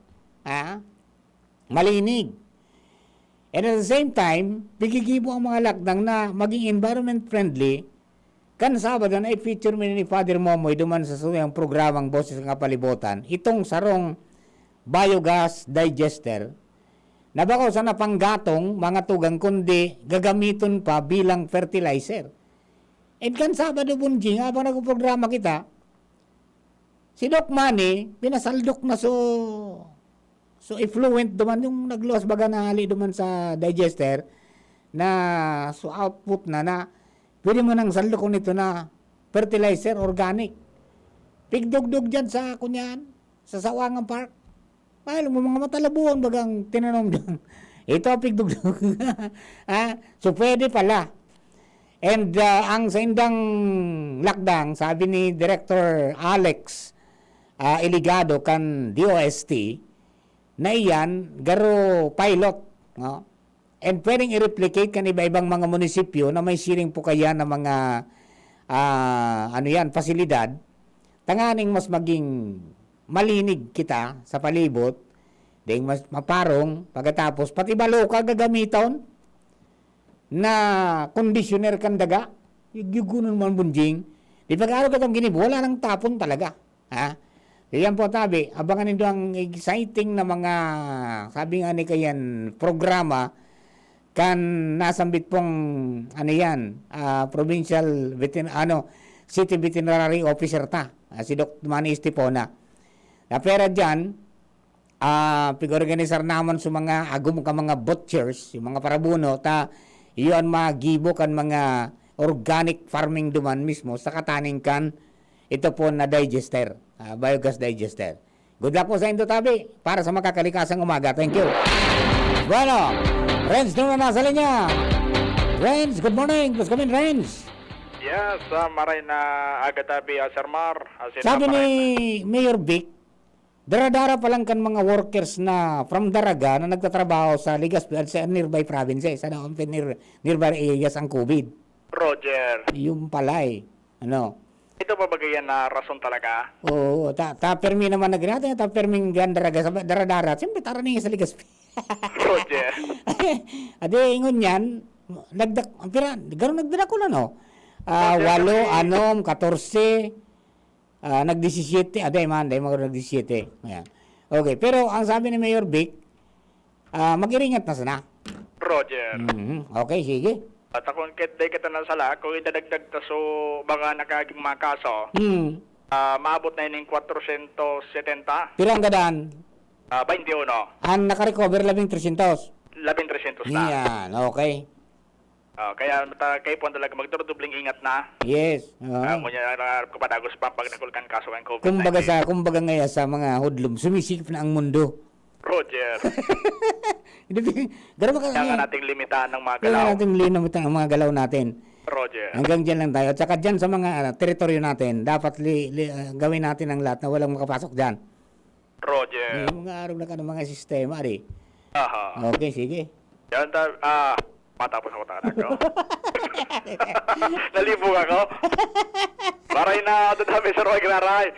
S4: Malinig. And at the same time, pigigibo ang mga lakdang na maging environment friendly. Kan Sabado na i-feature mo ni Father Momoy duman sa suyang programang Boses ng Kapalibutan, itong sarong biogas digester na bako sa napanggatong mga tugang kundi gagamiton pa bilang fertilizer. And kan Sabado bunjing, habang nagpo-programa kita, si Doc Manny, pinasaldok na so effluent duman yung nagluwas baga na hali duman sa digester na so output na pwede mo nang saldok nito na fertilizer organic. Pigdugdug dyan sa kunyan, sa Sawangan Park. Ay, mo mga matalabuhan bagang tinanom dyan. Ito pigdugdug. So pwede pala. And ang sa indang lakdang, sabi ni Director Alex Eligado kan DOST, na iyan, garo pilot. No? And pwedeng i-replicate kan iba-ibang mga munisipyo na may siring po kaya na mga pasilidad. Tanganing mas maging malinig kita sa palibot, dahil mas maparong, pagkatapos, pati baloka gagamiton na conditioner kan daga, yugunan man bunjing, di pag-araw ka itong ginib, wala nang tapon talaga. Yan po tabi, abangan nito ang exciting na mga, sabi nga ni kayan, programa, kan nasambit pong, provincial, city veterinary officer ta, si Dr. Manny Estipona. Na pera dyan, pig-organisar naman sa mga agum ka mga butchers, yung mga parabuno, iyon magibo kan mga organic farming duman mismo, sa kataning kan, ito po na digester, biogas digester. Good luck po sa Indo Tabi, para sa makakalikasang umaga. Thank you. Bueno, Renz doon na nasa linya. Renz, good morning. Please come in, Renz.
S5: Yes, maray na agatabi, Sir Mar.
S4: Sabi ni Mayor Vic, dara-dara pa lang kan mga workers na from Daraga na nagtatrabaho sa Legazpi at sa nearby provinces, nearby areas ang COVID.
S5: Roger.
S4: Yung pala
S5: Ito ba bagayan na rason talaga?
S4: Oo, permi naman na ginata, perming gan dara-dara. Siyempre, tara niya sa Legazpi.
S5: Roger.
S4: Ade, ingon yan, nagdara ko na, no? 8, 14, nag-17, nag-17. Ayan. Okay, pero ang sabi ni Mayor Vic, mag-iringat na sana.
S5: Roger.
S4: Okay, sige.
S5: At akong kitday kita na sala, kung idadagdag ta so baka nakaging mga kaso, maabot na yun yung 470.
S4: Pirang gadaan?
S5: 21.
S4: Ang nakarecover 1,300.
S5: 1,300 na.
S4: Yan, okay.
S5: Kaya kayo po talaga magdudubling ingat na.
S4: Yes.
S5: Ngunyan kapadagos pa pag nakulkan kaso ng COVID-19.
S4: Kumbaga ngaya sa mga hudlum, sumisikip na ang mundo.
S5: Roger.
S4: Ganun ba
S5: Kailangan nating limitahan ng mga galaw.
S4: Kailangan natin linamutan ang mga galaw natin.
S5: Roger.
S4: Hanggang dyan lang tayo. At saka dyan sa mga teritoryo natin, dapat gawin natin ang lahat na walang makapasok dyan.
S5: Roger.
S4: Yung mga araw na ka ng mga sistema, ari.
S5: Aha.
S4: Okay, sige.
S5: Yan matapos ako tayo ko. Nalibog ako. Maray na dadami sa Roy Graray.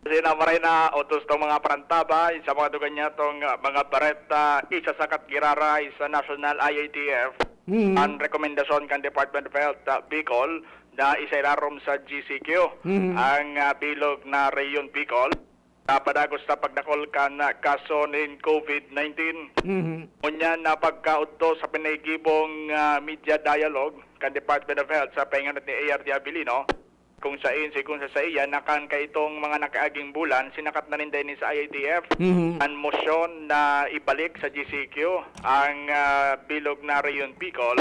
S5: Kasi na maray na utos tong mga parantaba sa mga dugan niya tong mga bareta isa sa katgiraray sa National IATF. Ang rekomendasyon kan Department of Health Bicol na isailarom sa GCQ ang bilog na Rayon Bicol. Padagos sa pagdakol kan kaso ng COVID-19. Ngunyan na pagkaudto sa pinagibong media dialogue kan Department of Health sa pahinganat ni ARD Abilino, kung sa iya nakan kaitong mga nakaaging bulan sinakat na rin din sa IATF ang motion na ibalik sa GCQ ang bilog na Rayon Bicol,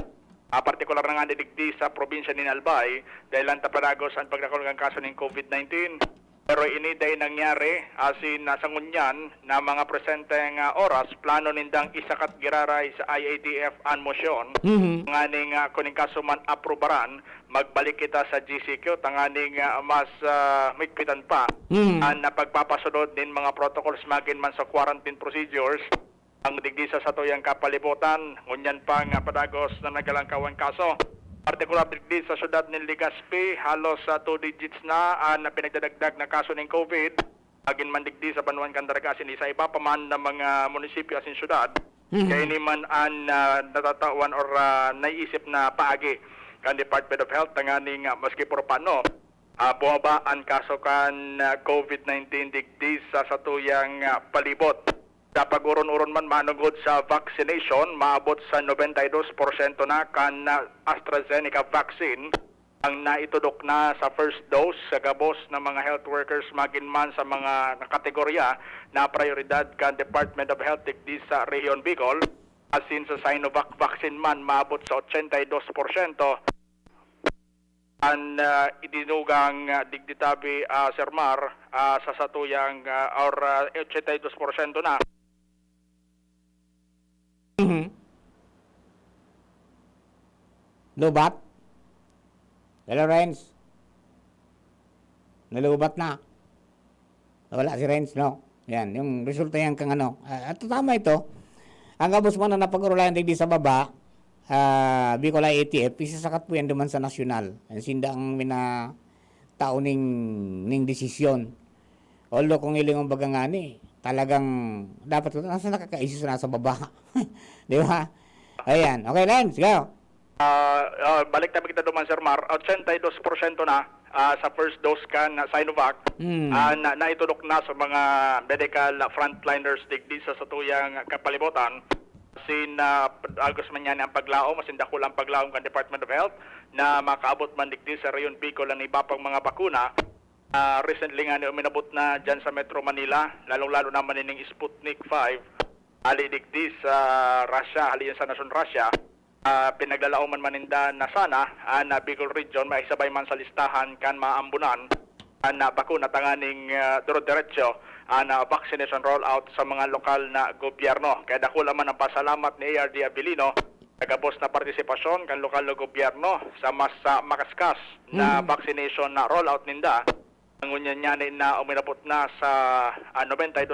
S5: partikular na nga nidigdi sa probinsya ni Albay dahil ang tapadagos ang pagdakol ng kaso ng COVID-19. Pero ini day nangyari asin sa ngunyan na mga presenteng oras plano nindang isakat giraray sa IATF an motion nganing kuning kaso man aprobaran magbalik kita sa GCQ tanganing mas migpitan pa ang napagpapasunod din mga protocols magin man sa quarantine procedures ang digdi sa tuyang kapalibutan ngunyan pa nga padagos na nagalangkawan kaso. Partikular digdi sa syudad ng Legazpi, halos 2 digits na na pinagdadagdag na kaso ng COVID. Agin man digdi sa Banuan Candaragasin, sa iba pa man ng mga munisipyo asin syudad. Kaya ni man ang natatawan or naiisip na paagi kan Department of Health tanganing maski puro pano. Bumaba ang kaso kan COVID-19 digdi sa tuyang palibot. Sa pag-uron-uron man manugod sa vaccination, maabot sa 92% na kan AstraZeneca vaccine ang naitudok na sa first dose sa gabos ng mga health workers magin man sa mga kategorya na prioridad kan Department of Health digdi sa Region Bicol. Asin sa Sinovac vaccine man maabot sa 82%. Ang idinugang digditabi Sir Mar sa satuyang or 82% na.
S4: Lubat? Hello, Renz? Nalubat na. Wala si Renz, no? Yan, yung resulta yan kang ano. At tama ito. Ang kabos mo na napag-urulayan digdi sa baba, Bicol IATF, isasakat po yan duman sa nasyonal. Ang sinda ang tao ning desisyon. Although kung iling ang baga nga ni, talagang dapat nasa nakakaisis na sa baba. Di ba? Ayan. Okay, Renz, go.
S5: Balik tayo kita duman, Sir Mar. 82% na sa first dose kan Sinovac. Naitulok na sa mga medical frontliners digdi sa satuyang kapalibutan. Sin agos man yan ang paglaom, masin dako lang paglaom kan Department of Health na makaabot man digdi sa Rayon Bicol ang iba pang mga bakuna. Recently nga uminabot na dyan sa Metro Manila, lalong-lalo naman ining Sputnik 5, hali digdi sa Russia, hali sa Nasyon Russia. Pinaglalauman maninda na sana na Bicol Region maisabay man sa listahan kan maambunan na bakuna tanganing duro-diretso na vaccination rollout sa mga lokal na gobyerno. Kaya dakula man ang pasalamat ni ARD Abilino nagabos na partisipasyon kan lokal na gobyerno sa mas makaskas na vaccination na rollout ninda. Ang unyanyanin na uminabot na sa 92%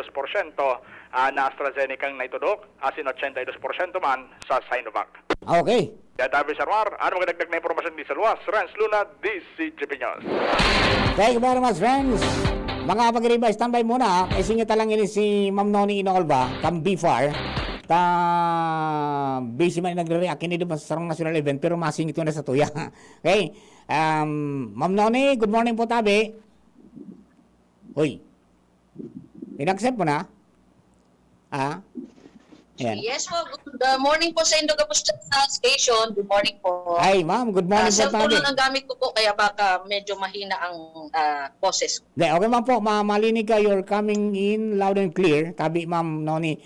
S5: na AstraZeneca ang naitudok, asin 82% man sa Sinovac.
S4: Okay.
S5: Kaya tabi, Sir Mar, ano magdagdag na impormasyon di sa luwas? Renz Luna, DCGP News.
S4: Thank you very much, friends. Mga pag-riba, standby muna. Isingit lang ini si Ma'am Noni Inoolba, kam BFAR. Busy man nagre-react ini doon sa sarong national event, pero masingit ko na sa tuya. Okay. Ma'am Noni, good morning po, tabi. Uy. In-accept mo na? Ayan.
S7: Yes po, good morning po sa Indogapusta Station. Good morning po.
S4: Ay, ma'am, good morning po.
S7: Cellphone lang ang gamit ko po, kaya baka medyo mahina ang boses ko.
S4: Okay, ma'am po, malinig ka, you're coming in loud and clear. Tabi, ma'am Noni.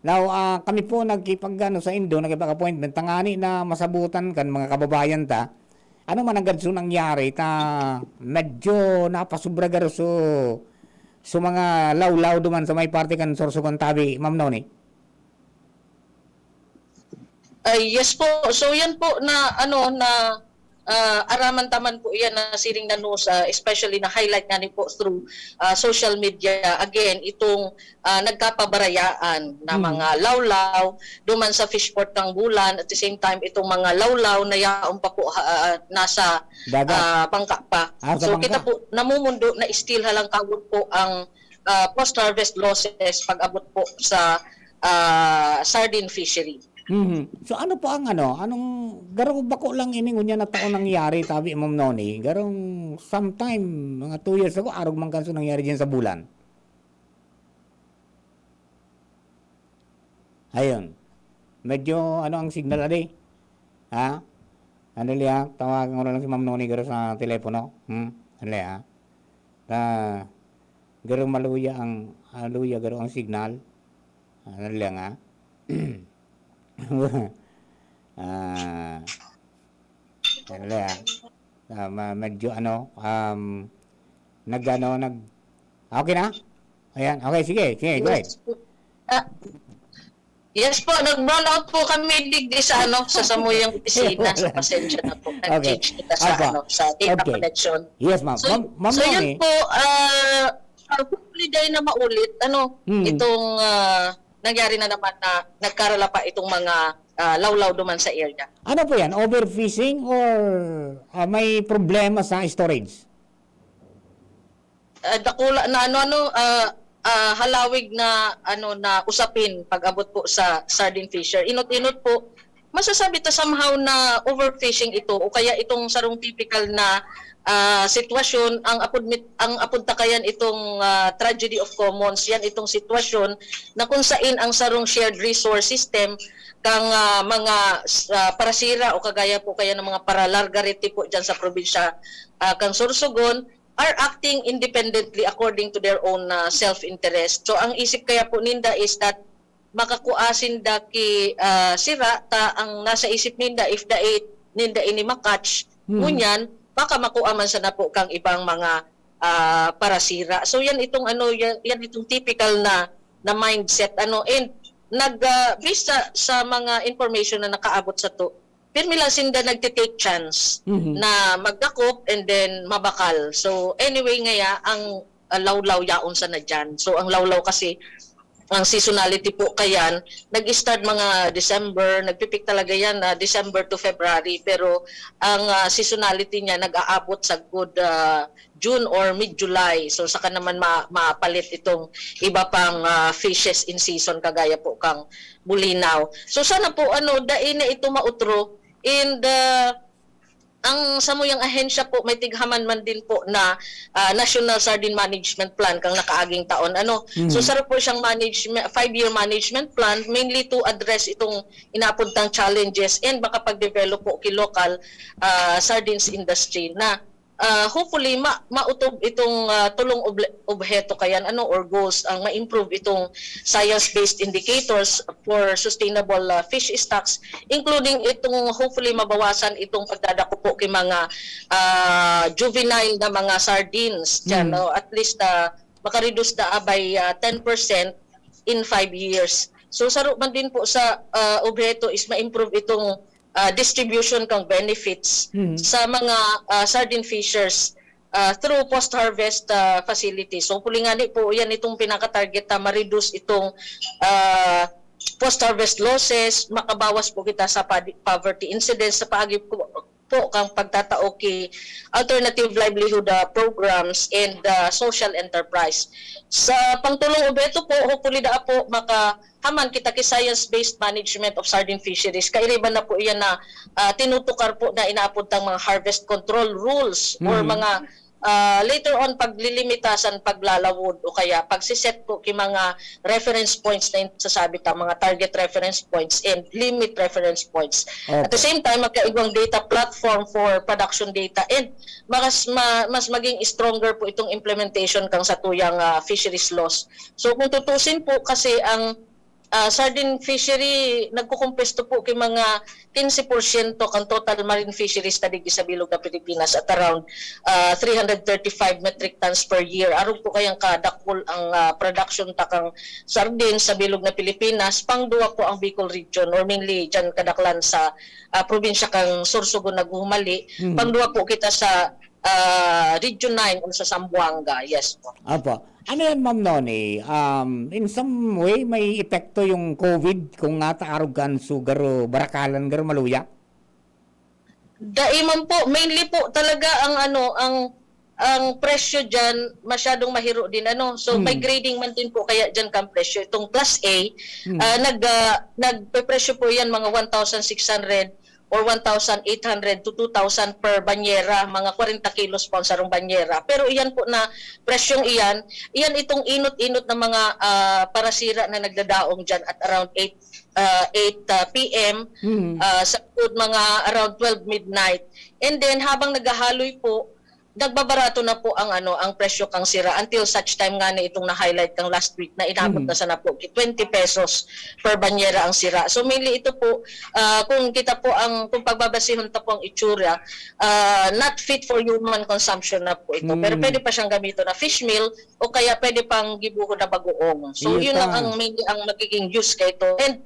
S4: Now, kami po nagkipag sa Indo, nagkipag-appointment, tangani na masabutan kan mga kababayan ta. Ano man ang ganso nangyari, medyo napasubra garo so mga law-law duman sa may parte kan sorso kan tabi, ma'am Noni.
S7: Yes po. So yan po na araman taman po yan na siring na news, especially na highlight nga ni po through social media. Again, itong nagkapabarayaan na mga lawlaw duman sa fishport ng Bulan, at the same time itong mga lawlaw na yaon pa po nasa bangka pa. So kita po namumundo na still halang kawot po ang post-harvest losses pag-abot po sa sardine fishery.
S4: So ano po ang anong garong bako lang ini ngunya na taon nangyari tabi Ma'am Noni, garong sometime mga 2 years ago arog man kanso nangyari diyan sa Bulan. Ayun. Medyo ang signal ade. Ha? Ano liya, tawagan ko na lang si Ma'am Noni garo sa telepono. Ano liya? Garong maluya garo ang signal. Ano liya nga? Medyo okay na? Ayan, okay, sige, go ahead.
S7: Yes po, nag-brown out po kami digdi sa sa samuyang opisina. Sa pasensya na po. Nag-change kita sa data connection.
S4: Yes, ma'am.
S7: So,
S4: Ma'am
S7: so
S4: Noni.
S7: yan po, hopefully dahil na maulit, itong nangyari na naman na nagkarala pa itong mga lawlaw duman sa area.
S4: Ano po yan? Overfishing or may problema sa storage?
S7: Dakula na halawig na na usapin pag-abot po sa sardine fisher. Inot-inot po, masasabi ta somehow na overfishing ito o kaya itong sarong typical na sitwasyon ang apod takayan itong tragedy of commons. Yan itong sitwasyon na kung saan ang sarong shared resource system kang mga parasira o kagaya po kaya ng mga paralargarity po dyan sa probinsya kang Sorsogon are acting independently according to their own self-interest. So ang isip kaya po ninda is that makakuasin da ki sira ta ang nasa isip ninda if ninda ini makatch ngunyan baka makuha man sa napo kang ibang mga parasira. So yan itong yan itong typical na mindset and based sa mga information na nakaabot sa to. Pirmi lang sinda nagte-take chance na magdakop and then mabakal. So anyway ngaya ang lawlaw yaon sa na dyan. So ang lawlaw kasi ang seasonality po kayan, nag-start mga December, nagpipik talaga yan na December to February, pero ang seasonality niya nag-aabot sa good June or mid-July. So saka naman mapalit itong iba pang fishes in season kagaya po kang bulinaw. So sana po dai na ito mautro and ang samuyang ahensya po may tighaman man din po na National Sardine Management Plan kang nakaaging taon. So sarap po siyang 5-year management plan mainly to address itong inapuntang challenges and makapag-develop po ki local sardines industry na hopefully mautob itong tulong objeto kayan or goals ang ma-improve itong science-based indicators for sustainable fish stocks, including itong hopefully mabawasan itong pagdadako po kay mga juvenile na mga sardines dyan, at least makareduce na by 10% in 5 years. So saro man din po sa objeto is ma-improve itong distribution kang benefits sa mga sardine fishers through post-harvest facilities. So pulingani po yan itong pinaka-target na ma-reduce itong post-harvest losses, makabawas po kita sa poverty incidence sa paagi po kang pagtatao ki alternative livelihood programs and social enterprise. Sa pangtulong obeto po, hopefully po makahaman kita ki science-based management of sardine fisheries. Kairiban na po iyan na tinutukar po na inaapuntang mga harvest control rules or mga later on paglilimitasan paglalawod o kaya pagsiset po ki mga reference points na sasabi ta mga target reference points and limit reference points. Okay. At the same time magkaibang data platform for production data and mas maging stronger po itong implementation kang sa tuyang fisheries laws. So kung tutusin po kasi ang sardine fishery nagkukumpesto po kay mga 15% kan total marine fisheries ta digdi sa bilog na Pilipinas at around 335 metric tons per year. Aron po kayang kadakol ang production takang sardine sa bilog na Pilipinas. Pangduwa po ang Bicol region or mainly dyan kadaklan sa probinsya kang Sorsogon naghuhumali. Pangduwa po kita sa Region 9 o sa Zamboanga. Yes po.
S4: Apo. Ano yan, Ma'am Noni? In some way, may epekto yung COVID kung nga taarog kan sugar o barakalan garo maluya?
S7: Daiman po, mainly po talaga ang presyo diyan masyadong mahiro din So may grading man din po kaya diyan kang presyo. Itong class A nagpe-presyo po yan mga 1,600 or 1,800 to 2,000 per banyera, mga 40 kilos po ang sarong banyera. Pero iyan po na presyong iyan itong inot-inot na mga parasira na nagdadaong dyan at around 8 p.m. Sa mga around 12 midnight. And then habang naghahaloy po, nagbabarato na po ang presyo kang sira until such time nga na itong na-highlight kang last week na inabot na sana po 20 pesos per banyera ang sira. So mainly ito po kung kita po kung pagbabasihon ta po ang itsura, not fit for human consumption na po ito. Pero pwede pa siyang gamito na fish meal o kaya pwede pang gibuho na bagoong. So yun lang ang mainly ang magiging use kay ito. And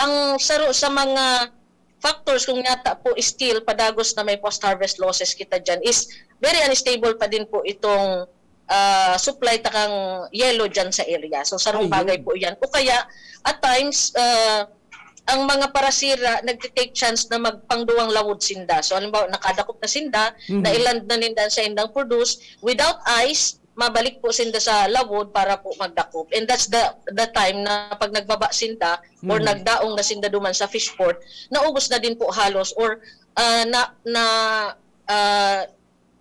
S7: ang saro sa mga factors kung yata po still padagos na may post-harvest losses kita dyan is very unstable pa din po itong supply takang yellow dyan sa area. So sarong bagay po yan. O kaya at times ang mga parasira nagtitake chance na magpangduwang lawod sinda. So halimbawa nakadakop na sinda, na-iland na ninda sa indang produce without ice, mabalik po sinda sa lawod para po magdakop. And that's the time na pag nagbaba sinda or nagdaong na sinda duman sa fish port, naubos na din po halos or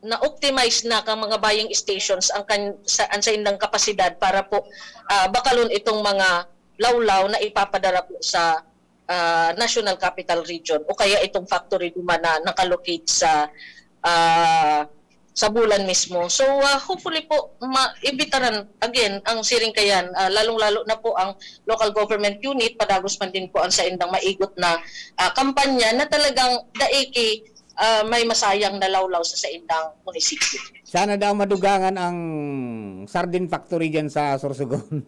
S7: na-optimize na kang mga buying stations ang sa indang kapasidad para po bakalon itong mga lawlaw na ipapadara po sa National Capital Region o kaya itong factory duman na nakalocate sa bulan mismo. So hopefully po maibitaran again ang siringkayan, lalong-lalo na po ang local government unit, padagos man din po ang sa indang maigot na kampanya na talagang daiki may masayang na lawlaw sa indang munisipyo.
S4: Sana daw madugangan ang sardine factory dyan sa Sorsogon.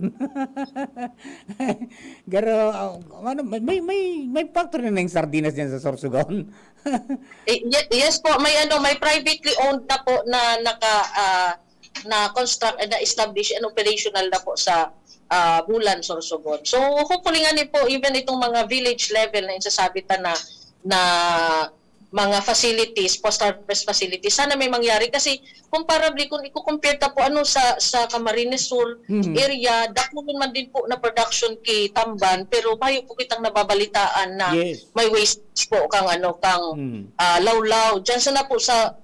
S4: Pero may factory na yung sardinas dyan sa Sorsogon.
S7: Yes po, may privately owned na po na na construct na establish and operational na po sa Bulan, Sorsogon. So hopefully nga po even itong mga village level na insasabitan na mga facilities, post-harvest facilities, sana may mangyari kasi comparably kung i-compare ta po sa Camarines Sur area, dakunin man din po na production kay Tamban pero mayo po kitang nababalitaan na may waste po kang lawlaw. Diyan sana po sa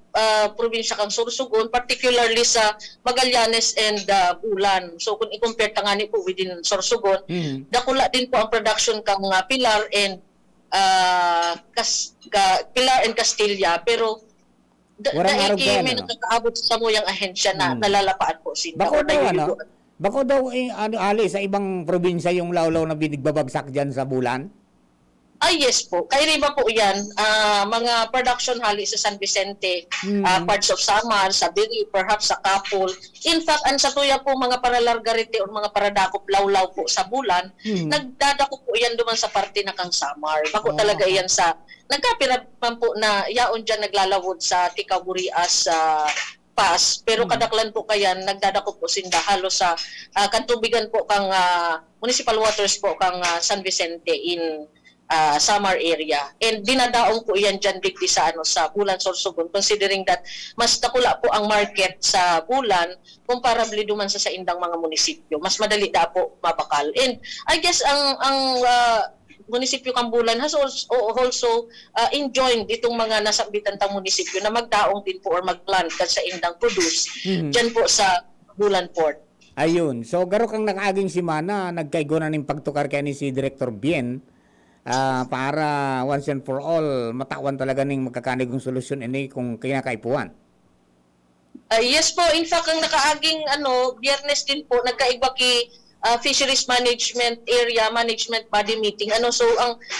S7: probinsya kang Sorsogon, particularly sa Magallanes and Bulan. So kung i-compare ta nga ni po within Sorsogon, dakula din po ang production kang Pilar and Pilar and Castilla pero daiki may nakakaabot sa muyang ahensya na nalalapaan po sila.
S4: Bako daw ali sa ibang probinsya yung lawlaw na binigbabagsak dyan sa Bulan?
S7: Yes po. Kay Riva po yan, mga production hali sa San Vicente, parts of Samar, sa Biri, perhaps sa Kapul. In fact, ang sa tuya po mga paralargarite o mga paradakop lawlaw po sa Bulan, nagdadako po yan duman sa parte na kang Samar. Bako talaga yan sa, nagkapirapan po na yaon dyan naglalawod sa Tikaburias sa Pas, pero kadaklan po kayan, nagdadako po sinda halos sa kantubigan po kang municipal waters po kang San Vicente in Samar area. And dinadaong po yan dyan digdi sa Bulan, Sorsogon, considering that mas takula po ang market sa Bulan comparably duman sa indang mga munisipyo. Mas madali da po mabakal. And I guess ang munisipyo kang Bulan has also enjoined itong mga nasabitan tang munisipyo na magdaong din po or magplant sa indang produce dyan po sa Bulan Port.
S4: Ayun. So garo kang nakaaging simana, nagkaigo na ning pagtukar kay ni si Director Bien para once and for all matawan talaga ning magkakanigong solusyon ini kung kinakaipuan.
S7: Yes po, in fact ang nakaaging Biyernes din po nagkaigba ki fisheries management area, management body meeting. So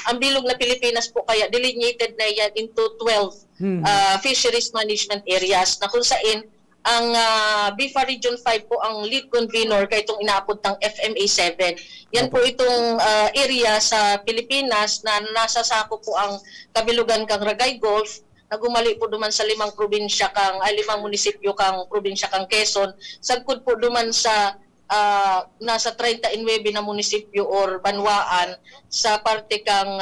S7: ang bilog na Pilipinas po kaya delineated na yan into 12 fisheries management areas na kung saan ang BIFA Region 5 po ang lead convener kay itong inaabot ng FMA 7. Yan po itong area sa Pilipinas na nasasako po ang kabilugan kang Ragay Gulf, na gumali po duman sa 5 probinsya kang 5 munisipyo kang probinsya kang Quezon, sagkod po duman sa nasa 39 na munisipyo or banwaan sa parte kang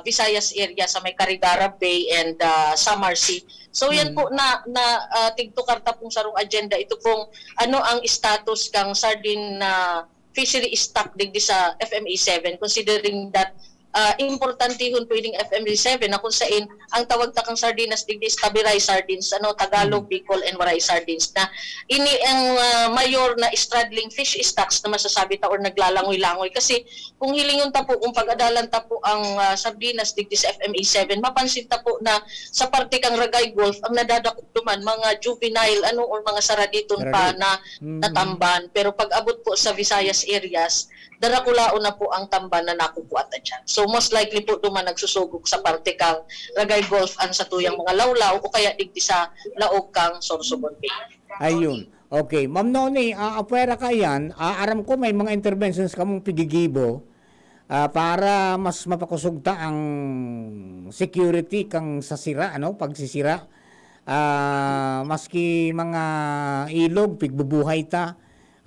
S7: Visayas area sa may Carigara Bay and Samar Sea. So yan po na tigtukarta pong sarong agenda. Ito pong ano ang status kang sardine fishery stock digdi sa FMA 7, considering that importantihon pwedeng FMA 7 na kung saan ang tawag takang sardinas digdi Tabiray sardines, Tagalog, Bicol, and Waray sardines, na ini ang mayor na straddling fish stocks na masasabi ta or naglalangoy-langoy. Kasi kung hilingon ta po, kung pag-adalan ta po ang sardinas digdi sa FMA 7, mapansin ta po na sa parte kang Ragay Gulf ang nadadakop duman mga juvenile or mga saraditon pa na natamban. Pero pag abot po sa Visayas areas, darakulaon na po ang tamban na nakukuha dyan. So most likely po duman nagsusugok sa parte kang Ragay Gulf ang sa tuyang mga lawlaw o kaya digdi sa laog kang Sorsogon Bay.
S4: Ayun. Okay. Ma'am Noni, apwera ka yan. Aram ko may mga interventions kamong pigigibo para mas mapakusugta ang security kang sa sira, pagsisira. Maski mga ilog, pigbubuhay ta.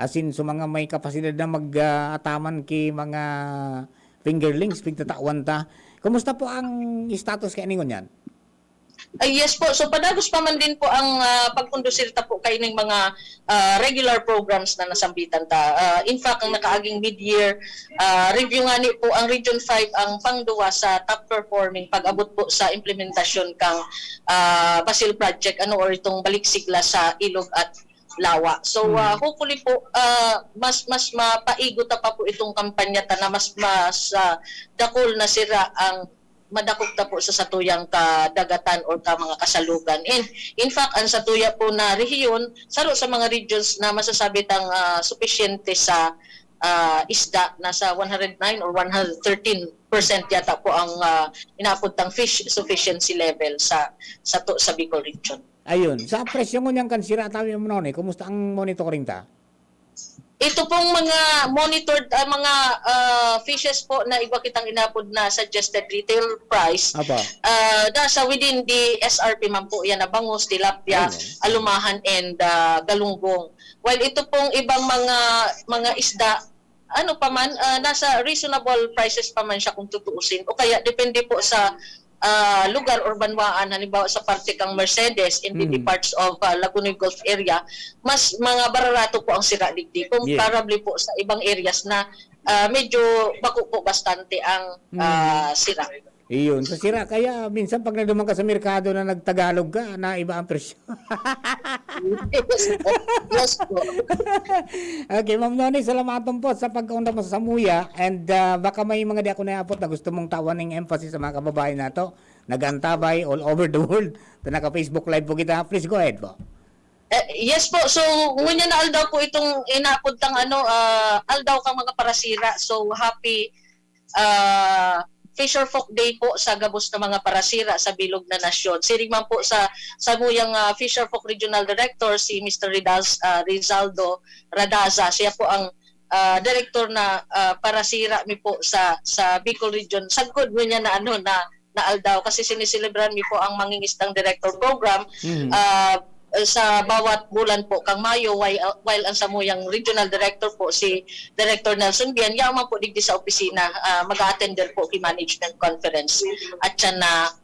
S4: Asin so mga may kapasidad na mag-ataman ki mga fingerlings, pigtatawan ta. Kumusta po ang status kay ningon yan?
S7: Yes po. So padagos pa man din po ang pagkondusir ta po kay ning mga regular programs na nasambitan ta. In fact, ang nakaaging mid-year review nga ni po ang Region 5 ang pangduwa sa top performing pag-abot po sa implementasyon kang Basil Project or itong Baliksigla sa Ilog at Lawa. So hopefully po mas mapaigot pa po itong kampanya ta na mas dakol na sira ang madakop ta po sa satuyang kadagatan or ka mga kasalugan. And in fact, ang satuya po na rehiyon saro sa mga regions na masasabi tang sufisyente sa isda, nasa 109 or 113% yata po ang inaabot ng fish sufficiency level sa Bicol region.
S4: Ayun, sa presyo mo niyang kansira tabi mo noon, kumusta ang monitoring ta?
S7: Ito pong mga monitored mga fishes po na iba kitang inapod na suggested retail price. Nasa within the SRP man po yan na bangus, tilapia, alumahan and galunggong. While ito pong ibang mga isda nasa reasonable prices pa man siya kung tutuusin. O kaya depende po sa lugar or banwaan, halimbawa sa parte kang Mercedes in the parts of Laguna Gulf area, mas mga bararato po ang sira digdi comparably po sa ibang areas na medyo bako po bastante ang sira.
S4: Iyon, sa sira. Kaya minsan pag naduman ka sa merkado na nagtagalog ka, na iba ang presyo.
S7: Yes po.
S4: Okay, Ma'am Noni, salamaton po sa pagkaunta mo sa Samuya. And baka may mga di ako naapot na gusto mong tawan ng emphasis sa mga kababayan na to. Nagantabay all over the world. Naka-Facebook Live po kita. Please go ahead po.
S7: Yes po. So, ngunya na aldaw po itong inapod tang aldaw kang mga parasira. So, happy Fisher Folk Day po sa gabos na mga parasira sa bilog na nasyon. Siring man po sa Samuyang Fisher Folk Regional Director, si Mr. Rizaldo Radaza. Siya po ang director na parasira mi po sa Bicol Region. Sagkod mo niya na aldaw kasi sinisilibran mi po ang Mangingistang Director Program sa bawat bulan po kang Mayo, while ang Samuyang Regional Director po si Director Nelson Bian yaman po digdi sa opisina mag-attender po ki management conference at siya na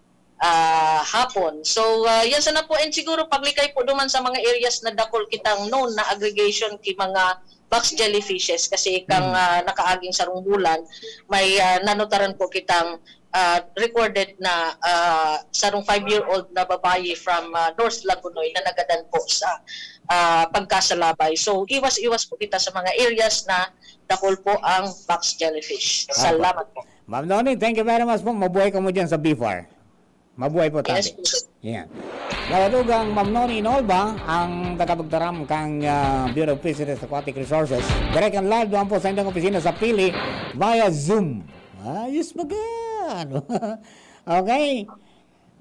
S7: hapon. So yan sana po, and siguro paglikay po duman sa mga areas na dakol kitang known na aggregation ki mga box jellyfishes kasi kang nakaaging sarong bulan may nanotaran po kitang recorded na sarong 5-year-old na babae from North Lagunoy na nagadan po sa pagkasalabay. So iwas-iwas po kita sa mga areas na dakol po ang box jellyfish. Salamat po.
S4: Ma'am Noni, thank you very much po. Mabuhay ka mo dyan sa BIFAR. Mabuhay po tayo. Yes,
S7: yeah.
S4: Nagatugang Ma'am Noni Inolba, ang tagapagtaram kang Bureau of Fisheries Aquatic Resources. Direct and live doon po sa inyong opisina sa Pili via Zoom. Ayos ba gan? Okay.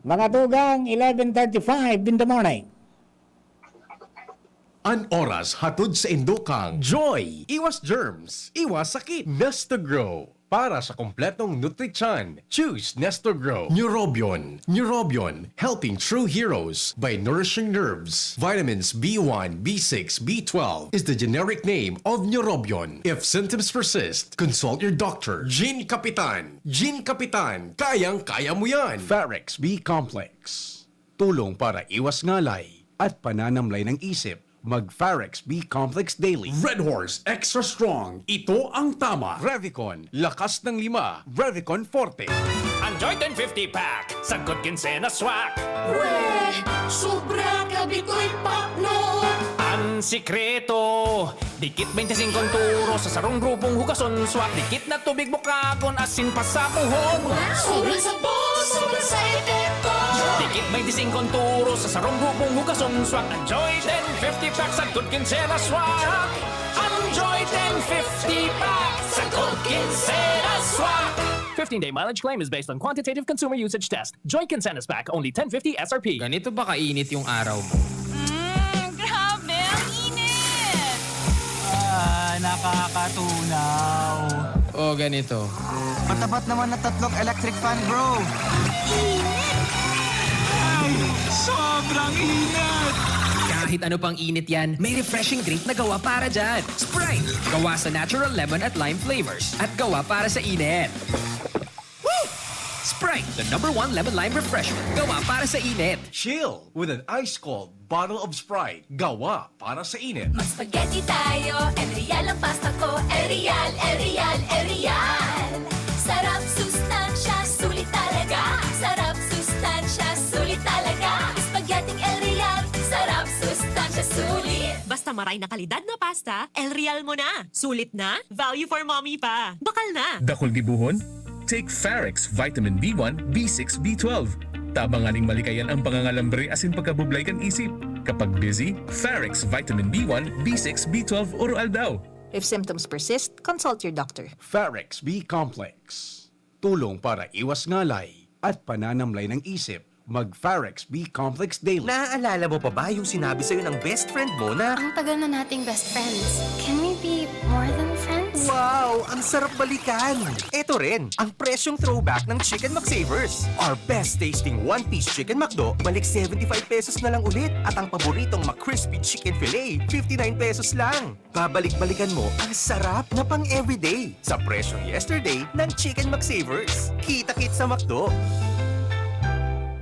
S4: Mga tugang, 11:35 in the morning.
S8: An oras hatod sa Indokang Joy! Iwas germs, iwas sakit. Nestogrow. Para sa kompletong nutrisyon, choose Nestogrow. Neurobion. Neurobion, helping true heroes by nourishing nerves. Vitamins B1, B6, B12 is the generic name of Neurobion. If symptoms persist, consult your doctor. Gene Kapitan. Gene Kapitan, kayang-kaya mo yan.
S2: Farex B Complex. Tulong para iwas ngalay at pananamlay ng isip. Mag-Farex B Complex Daily.
S8: Red Horse Extra Strong. Ito ang tama.
S2: Revicon, lakas ng 5. Revicon Forte.
S6: Enjoy 1050 pack. Sagot Kinsena swak.
S3: Weh, sobra grabe ko'y pakno.
S6: Ang sikreto, dikit 25 turo sa sarong grupong hugason swak. Dikit na tubig bukagon asin pa sa puhon.
S3: Sobrang sabon, sobrang sa epekto.
S6: Dikit 25 turo sa sarong grupong hugason swak. Enjoy 1050 pack. Sagot Kinsena swak. Enjoy 1050 pack. Sagot Kinsena swak. 15-day mileage claim is based on quantitative consumer usage test. Joy Kinsena's pack, only 1050 SRP.
S12: Ganito ba kainit yung araw mo?
S11: Grabe, ang init!
S12: Nakakatunaw. O ganito.
S3: Matapat naman na 3 electric fan, bro.
S12: Sobrang init! Kahit ano pang init yan, may refreshing drink na gawa para dyan. Sprite! Gawa sa natural lemon at lime flavors. At gawa para sa init. Woo! Sprite, the #1 lemon-lime refresher. Gawa para sa init.
S8: Chill with an ice-cold bottle of Sprite. Gawa para sa init.
S22: Mag-spaghetti tayo, Erial ang pasta ko. Erial, Erial, Erial. Sarap, sustansya, sulit talaga. Sarap, sustansya, sulit talaga. Spaghetti Erial, sarap, sustansya, sulit.
S13: Basta maray na kalidad na pasta, El Real mo na. Sulit na, value for mommy pa. Bakal na.
S15: Dakol gibuhon? Take Farex Vitamin B1, B6, B12. Tabanganing malikayan ang pangangalambre asin pagkabublay kan isip. Kapag busy, Farex Vitamin B1, B6, B12 oral daw.
S1: If symptoms persist, consult your doctor.
S2: Farex B Complex. Tulong para iwas ngalay at pananamlay ng isip. Mag-Farex B Complex Daily.
S16: Naaalala mo pa ba yung sinabi sa'yo ng best friend mo na...
S25: Ang tagal na nating best friends. Can we be more than friends?
S16: Wow! Ang sarap balikan! Ito rin, ang presyong throwback ng Chicken McSavers. Our best tasting one-piece Chicken McDo, balik 75 pesos na lang ulit. At ang paboritong McCrispy Chicken Filet, 59 pesos lang. Babalik-balikan mo ang sarap na pang everyday sa presyong yesterday ng Chicken McSavers. Kita-kit sa McDo.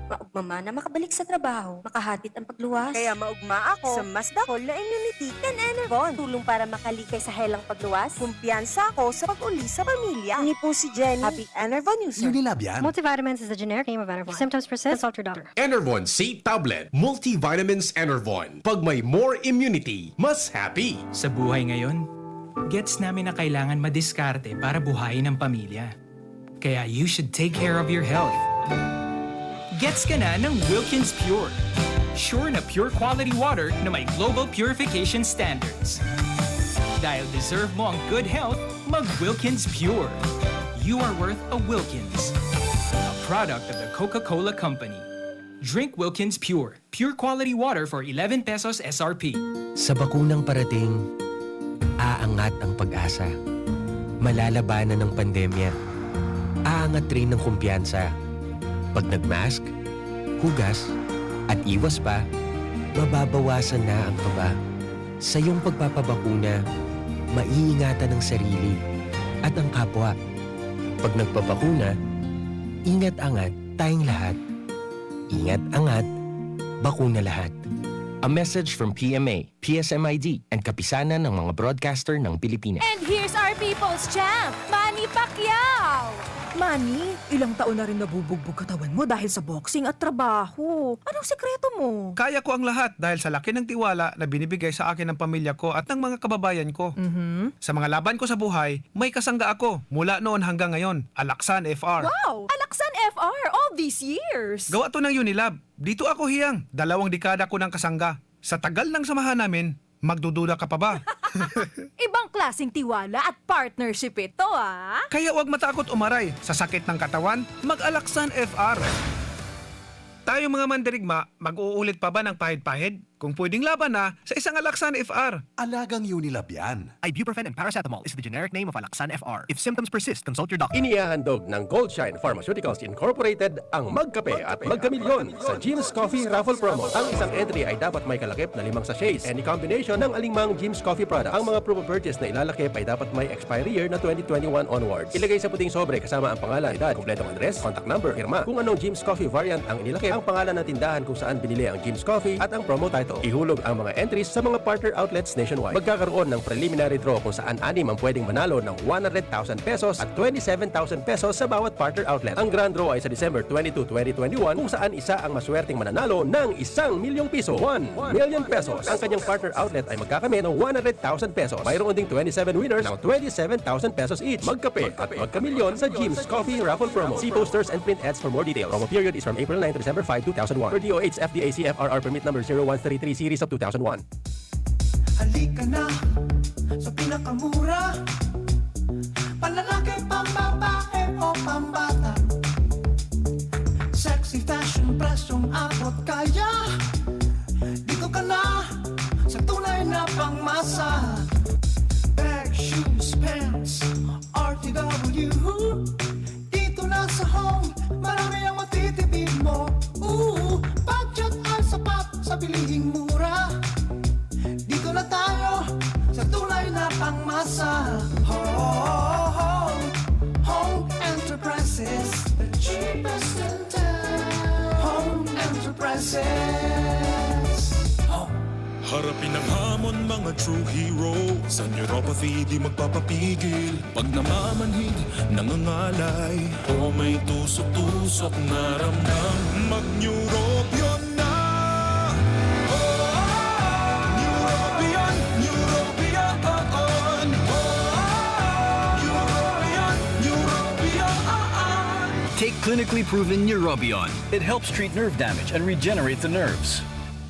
S26: Maugma na makabalik sa trabaho, makahatid ang pagluwas. Kaya maugma ako sa mas dakol na immunity kan Enervon. Tulong para makalikay sa helang pagluwas. Kumpiyansa ako sa pag-uli sa pamilya. Ni po si Jenny, happy Enervon user.
S10: Unilab yan.
S17: Multivitamins is the generic name of Enervon. If symptoms persist, consult your doctor.
S8: Enervon C Tablet. Multivitamins Enervon. Pag may more immunity, mas happy.
S27: Sa buhay ngayon, gets namin na kailangan madiskarte para buhayin ang pamilya. Kaya you should take care of your health. Gets ka na ng Wilkins Pure. Sure na pure quality water na may global purification standards. Dahil deserve mo ang good health, mag-Wilkins Pure. You are worth a Wilkins. A product of the Coca-Cola Company. Drink Wilkins Pure. Pure quality water for 11 pesos SRP.
S24: Sa bakunang parating, aangat ang pag-asa. Malalabanan ng pandemya. Aangat rin ng kumpiyansa. Pag nag-mask, hugas, at iwas pa, mababawasan na ang kaba. Sa iyong pagpapabakuna, maiingatan ang sarili at ang kapwa. Pag nagpabakuna, ingat-angat tayong lahat. Ingat-angat, bakuna lahat. A message from PMA, PSMID, and kapisanan ng mga broadcaster ng Pilipinas.
S17: And here's our people's champ, Manny Pacquiao!
S26: Manny, ilang taon na rin nabubugbog katawan mo dahil sa boxing at trabaho. Anong sekreto mo?
S9: Kaya ko ang lahat dahil sa laki ng tiwala na binibigay sa akin ng pamilya ko at ng mga kababayan ko. Sa mga laban ko sa buhay, may kasangga ako mula noon hanggang ngayon. Alaksan FR.
S26: Wow! Alaksan FR all these years!
S9: Gawa to ng Unilab. Dito ako hiyang. 2 dekada ko ng kasangga. Sa tagal ng samahan namin, magdududa ka pa ba?
S26: Ibang klaseng tiwala at partnership ito, ah!
S9: Kaya huwag matakot umaray. Sa sakit ng katawan, mag-Alaksan FR. Tayo mga mandirigma, mag-uulit pa ba ng pahid-pahid? Kung pwedeng laban na sa isang Alaksan FR.
S10: Alagang Unilab yan.
S14: Ibuprofen and paracetamol is the generic name of Alaksan FR. If symptoms persist, consult your doctor.
S18: Inihahandog ng Goldshine Pharmaceuticals Incorporated ang Magkape at Magkamilyon sa Jim's Coffee Raffle Promo. Ang isang entry ay dapat may kalakip na 5 sachets. Any combination ng alingmang Jim's Coffee product. Ang mga proof of purchase na ilalakip ay dapat may expiry year na 2021 onwards. Ilagay sa puting sobre kasama ang pangalan, edad, kompletong address, contact number, firma. Kung anong Jim's Coffee variant ang inilakip, ang pangalan ng tindahan kung saan binili ang Jim's Coffee at ang promo title. Ihulog ang mga entries sa mga partner outlets nationwide. Magkakaroon ng preliminary draw kung saan 6 ang pwedeng manalo ng 100,000 pesos at 27,000 pesos sa bawat partner outlet. Ang grand draw ay sa December 22, 2021 kung saan isa ang maswerteng mananalo ng 1,000,000 piso. 1 million pesos. Ang kanyang partner outlet ay magkakamit ng 100,000 pesos. Mayroon ding 27 winners ng 27,000 pesos each. Magkape at magkamilyon sa Jim's Coffee Raffle Promo. See posters and print ads for more details. Promo period is from April 9 to December 5, 2001. Per DOH FDA CFRR permit number 0133 series of 2001.
S19: Halika na sa pinakamura, panlalaki, pambabae o pambata. Sexy fashion, presyong abot kaya. Dito ka na sa tunay na pangmasa. Bag, shoes, pants, RTW. Dito na sa home, marami ang matitipid mo. Budget ay sapat sa bilihing mura. Dito na tayo sa tunay na pangmasa. Home Enterprises, the cheapest in town. Home Enterprises.
S20: Harapin ang hamon, mga true hero. Sa neuropathy di magpapapigil. Pag namamanhid, nangangalay, o may tusok-tusok na ramdam, mag-Neurobion na. Neurobion, Neurobion. Neurobion, Neurobion.
S21: Take clinically proven Neurobion. It helps treat nerve damage and regenerate the nerves.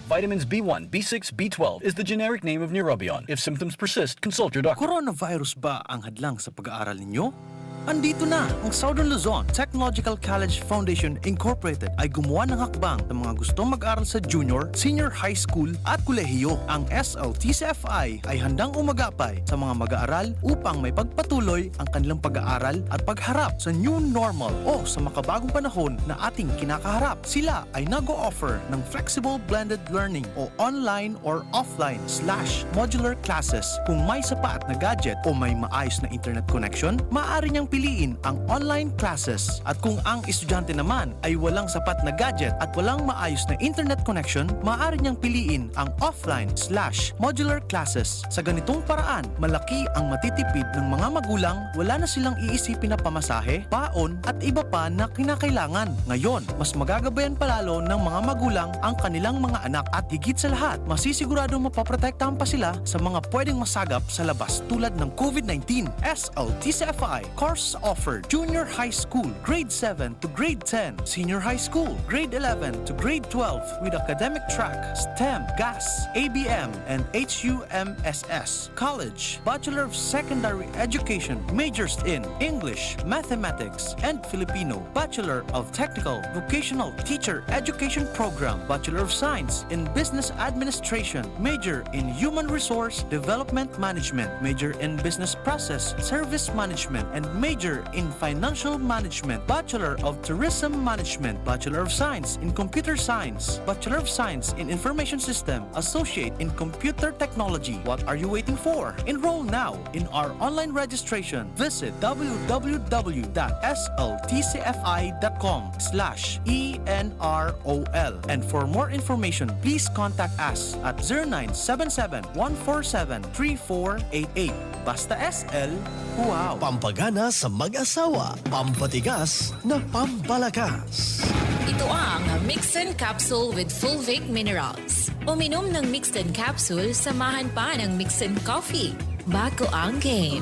S21: Vitamins B1, B6, B12 is the generic name of Neurobion. If symptoms persist, consult your doctor.
S23: Coronavirus ba ang hadlang sa pag-aaral ninyo? Andito na ang Southern Luzon Technological College Foundation Incorporated ay gumawa ng hakbang ng mga gustong mag-aral sa junior, senior high school at kolehiyo. Ang SLTCFI ay handang umagapay sa mga mag-aaral upang may pagpatuloy ang kanilang pag-aaral at pagharap sa new normal o sa makabagong panahon na ating kinakaharap. Sila ay nag-o-offer ng flexible blended learning o online or offline/modular classes. Kung may sapat na gadget o may maayos na internet connection, maaari niyang piliin ang online classes. At kung ang estudyante naman ay walang sapat na gadget at walang maayos na internet connection, maaari niyang piliin ang offline/modular classes. Sa ganitong paraan, malaki ang matitipid ng mga magulang, wala na silang iisipin na pamasahe, baon at iba pa na kinakailangan. Ngayon, mas magagabayan palalo ng mga magulang ang kanilang mga anak at higit sa lahat, masisiguradong mapaprotektahan pa sila sa mga pwedeng masagap sa labas tulad ng COVID-19. SLTCFI course offered junior high school, grade 7 to grade 10, senior high school, grade 11 to grade 12 with academic track, STEM, GAS, ABM, and HUMSS. College, Bachelor of Secondary Education, majors in English, Mathematics, and Filipino. Bachelor of Technical Vocational Teacher Education Program, Bachelor of Science in Business Administration, major in Human Resource Development Management, major in Business Process Service Management, and major in Financial Management, Bachelor of Tourism Management, Bachelor of Science in Computer Science, Bachelor of Science in Information System, Associate in Computer Technology. What are you waiting for? Enroll now in our online registration. Visit www.sltcfi.com/ENROL. And for more information, please contact us at 0977-147-3488. Basta SL, wow!
S28: Pampagana sa
S3: sa mag-asawa, pampatigas na pampalakas.
S4: Ito ang Mixin Capsule with Fulvic Minerals. Uminom ng Mixin Capsule, samahan pa ng Mixin Coffee. Bago ang game.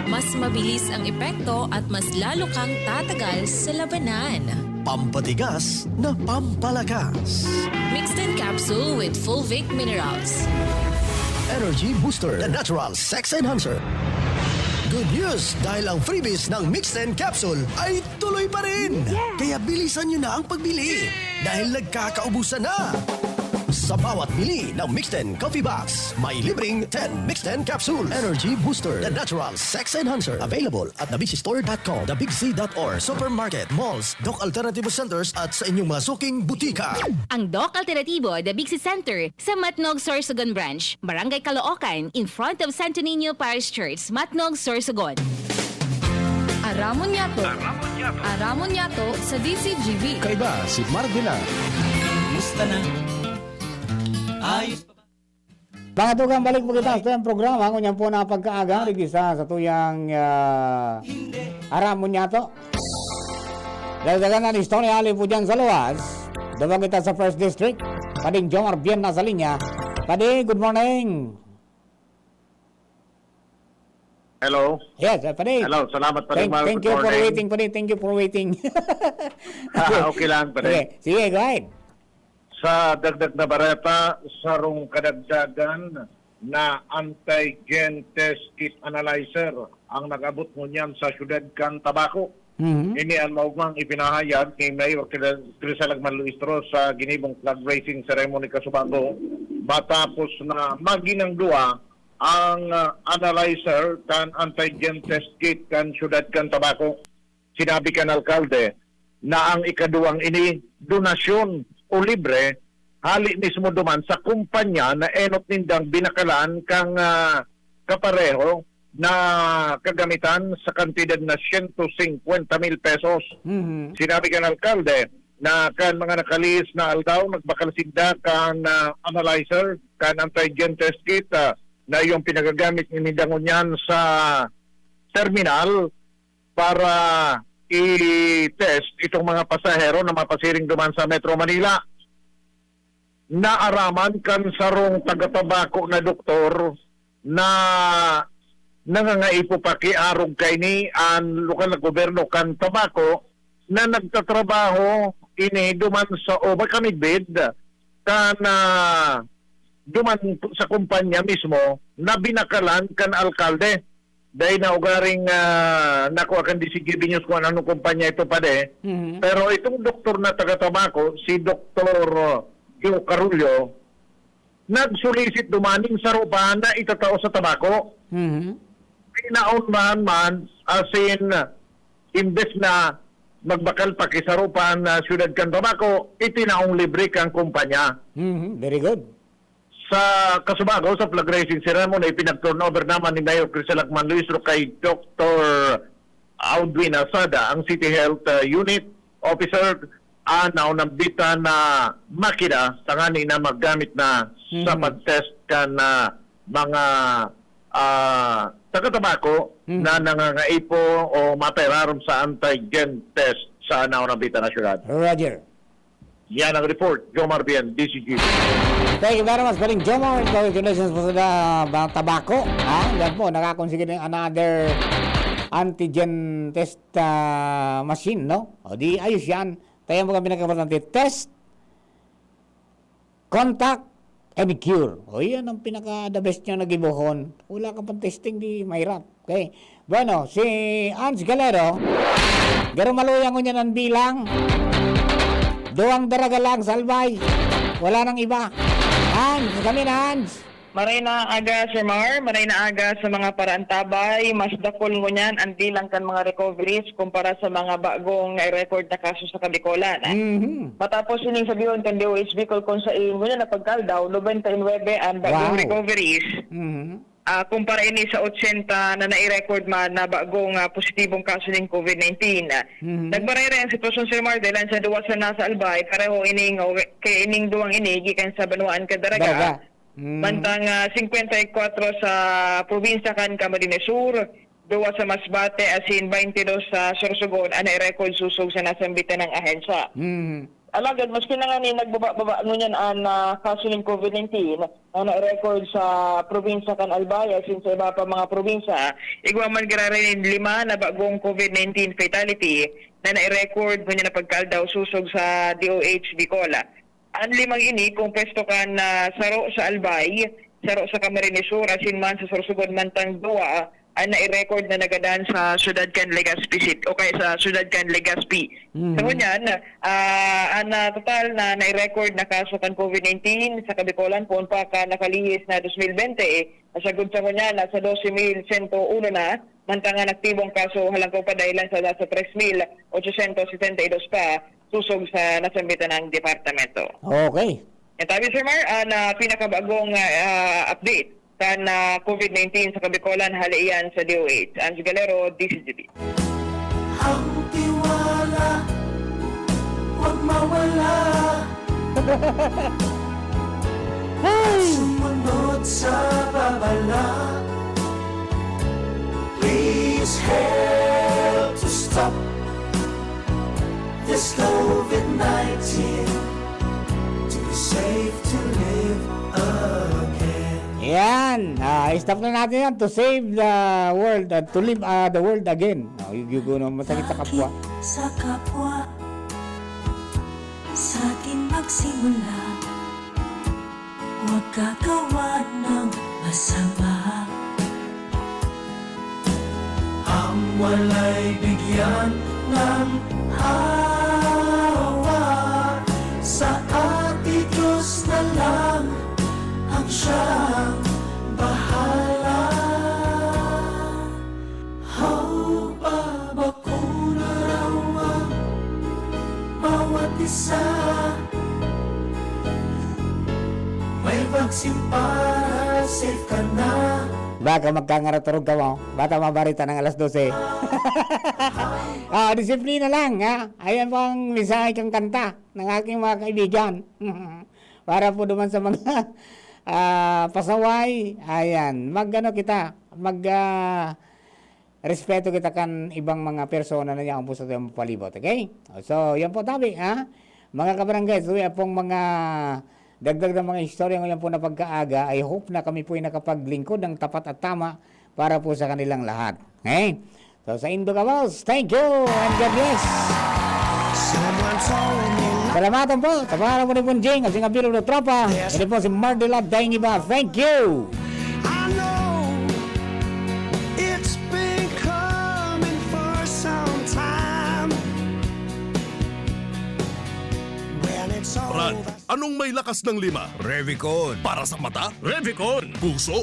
S4: Mas mabilis ang epekto at mas lalo kang tatagal sa labanan.
S3: Pampatigas na pampalakas.
S4: Mixin Capsule with Fulvic Minerals.
S3: Energy Booster, the natural sex enhancer. Good news! Dahil ang freebies ng Mixed Capsule ay tuloy pa rin! Kaya bilisan nyo na ang pagbili! Dahil nagkakaubusan na! Sa bawat bili ng Mixed Coffee Box, may libreng 10 Mixed Capsule Energy Booster, the natural sex enhancer. Available at thebigsistore.com, thebigc.or, supermarket, malls, Doc Alternativo Centers at sa inyong mga suking butika.
S5: Ang Doc Alternativo, the Big C Center, sa Matnog, Sorsogon Branch, Barangay Caloocan, in front of Santo Niño Parish Church, Matnog, Sorsogon.
S17: Aramon Yato sa DCGB.
S2: Kaiba si Mardila.
S27: Musta na? Ayos pa ba?
S6: Mga tugang balik po kita sa programa. Kunyan po na pagkaaga. Rigisa sa tuyang Aramon Yato. Dagdagan na istorya alin po dyan sa luwas. Dabang kita sa First District. Pading Jomar Bien na sa linya. Padi, good morning.
S7: Hello.
S6: Yes, Padi.
S7: Hello, salamat pa
S6: Thank you for waiting, Padi. Thank you for waiting.
S7: Okay lang, Padi.
S6: Sige, go ahead.
S7: Sa dagdag na bareta, sarong kadagdagan na antigen test kit analyzer ang nag-abot mo niyan sa syudad kang Tabaco. Ini ang maugmang ipinahayag ni Mayor Crisalagman Luistro sa ginibong flag raising ceremony Kasubago matapos na maginangdua ang analyzer kan antigen test kit kan syudad kang Tabaco. Sinabi kan alkalde na ang ikaduwang ini donasyon o libre, hali mismo duman sa kumpanya na enot nindang binakalan kang kapareho na kagamitan sa kantidad na 150,000 pesos. Sinabi kan alkalde na kan mga nakalis na aldaw, nagbakalsigda kan analyzer, kan antigen test kit na yung pinagagamit ni Mindangon yan sa terminal para i-test itong mga pasahero na mapasiring duman sa Metro Manila. Naaraman kan sarong taga-Tabaco na doktor na nangangaipo pa kiarog kay ni ang lokal na gobyerno kan Tabaco na nagtatrabaho ini duman sa Obakamidbid kan duman sa kumpanya mismo na binakalan kan alkalde. Dahil na ugaring nakuha kan DCGB News kung anong kumpanya ito pa de. Pero itong doktor na taga-Tabaco, si Dr. Gio Carullo, nag-solicit dumaning sa rupa na itatao sa Tabaco. Pinaon man as in, imbes na magbakal pa sa rupa na siyudad kan Tabaco, itinaong libre kang kumpanya.
S6: Very good.
S7: Sa Kasubago, sa flag raising ceremony, pinag-turnover naman ni Mayor Crisalagman Luistro kay Dr. Audwin Asada, ang City Health Unit Officer, anaw nambita na makina tangani na maggamit na sa pag-test ka na mga taga-Tabaco na nangangaipo o maperarom sa antigen test sa anaw nambita na syudad.
S6: Roger.
S7: Yan ang report. Jomar Bien, DCG.
S6: Thank you very much, Paring Jomar. Congratulations po sa Tabaco. Yan po, nakakonsigil ng another antigen test machine, no? O di, ayos yan. Tayo mo kami pinaka-importante. Test, contact, and cure. O yan ang pinaka-the best nyo na gibuhon. Wala ka pang testing, di mahirap. Okay. Bueno, si Ans Galero, garo maluyang ko niya ng bilang. Duwang daraga lang, salbay. Wala nang iba. Hans, kami na Hans.
S11: Maray na aga, Sir Mar. Maray na aga sa mga paraantabay. Mas dakol mo niyan ang bilang kan mga recoveries kumpara sa mga bagong record na kaso sa Kabikolan. Matapos ining sabihin kan DOH Bicol kung sa inyo na pagkaldaw, 99 ang bagong recoveries. Kumpara ini sa 80 na nai-record man na bagong positibong kaso ng COVID-19. Nagbarayra ang sitwasyon, Sir Mar, dahil sa duwa sa nasa Albay, pareho ining, kay ining duwang inigi kan sa Banuan Kadaraga. Bantang 54 sa probinsya kan Camarines Sur, duwa sa Masbate asin 22 sa Sorsogon ana i-record susog sa nasambitan ng ahensya. Alagad, maski na nga ni nagbaba ngunyan ang kaso ng COVID-19 na na-record sa probinsya kan Albaya sin sa iba pa mga probinsya, igwa man gararin 5 na bagong COVID-19 fatality na na-record ngunyan na pagkaldaw susog sa DOH Bicola. Ang 5 ini kung pesto kan saro sa Albay, saro sa Camarines Sur, asin man sa Sorsogon mantang duwa, ang na-record na nagadan sa Ciudad Can Legazpi City o kaya sa Ciudad Can Legazpi. So yan, ang total na na-record na kaso kan COVID-19 sa Kabicolan kung pa ka nakalihis na 2020, nasagod sa kanya nasa 12,101 na, mantangan aktibong kaso halangkaw pa dahilan sa 3,872 pa susog sa nasambitan ng departamento.
S6: Okay.
S11: At sabi Sir Mar, na pinakabagong update kan COVID-19 sa Kabicolan halian sa DOH. Ange Galero, DCGB.
S19: Ang tiwala, huwag mawala. Sumunod sa babala. Please help to stop this COVID-19. To be safe to live again.
S6: Yan. Stop na natin yan to save the world, to live the world again. Masakit sa kapwa.
S19: Sa kapwa, sa atin magsimula. Huwag gagawa ng masama. Ang walay bigyan ng awa. Sa ating Diyos na lang ang siyang bahala. Babakuna raw ang bawat isa. May vaccine para safe ka na.
S6: Baka magkangarotorog ka mo. Bata mabarita ng alas 12. Disiplina lang, ha? Ayan po ang mensahe kang kanta ng aking mga kaibigan. Para po naman sa mga pasaway. Ayan, respeto kita kan ibang mga persona na yan po sa tayong palibot. Okay? So, yan po tabi, ha? Mga kabarangay, so yan pong mga dagdag ng mga istorya ngayon po na pagkaaga. I hope na kami po ay nakapaglingkod ng tapat at tama para po sa kanilang lahat. Okay? So, sa Indo Kabos, thank you and God bless. Salamatan po. Taparan po ni Punjing at singapiro na tropa. Ito po si Mardela Daingiba. Thank you.
S20: Brad, anong may lakas ng 5? Revicon. Para sa mata? Revicon. Puso?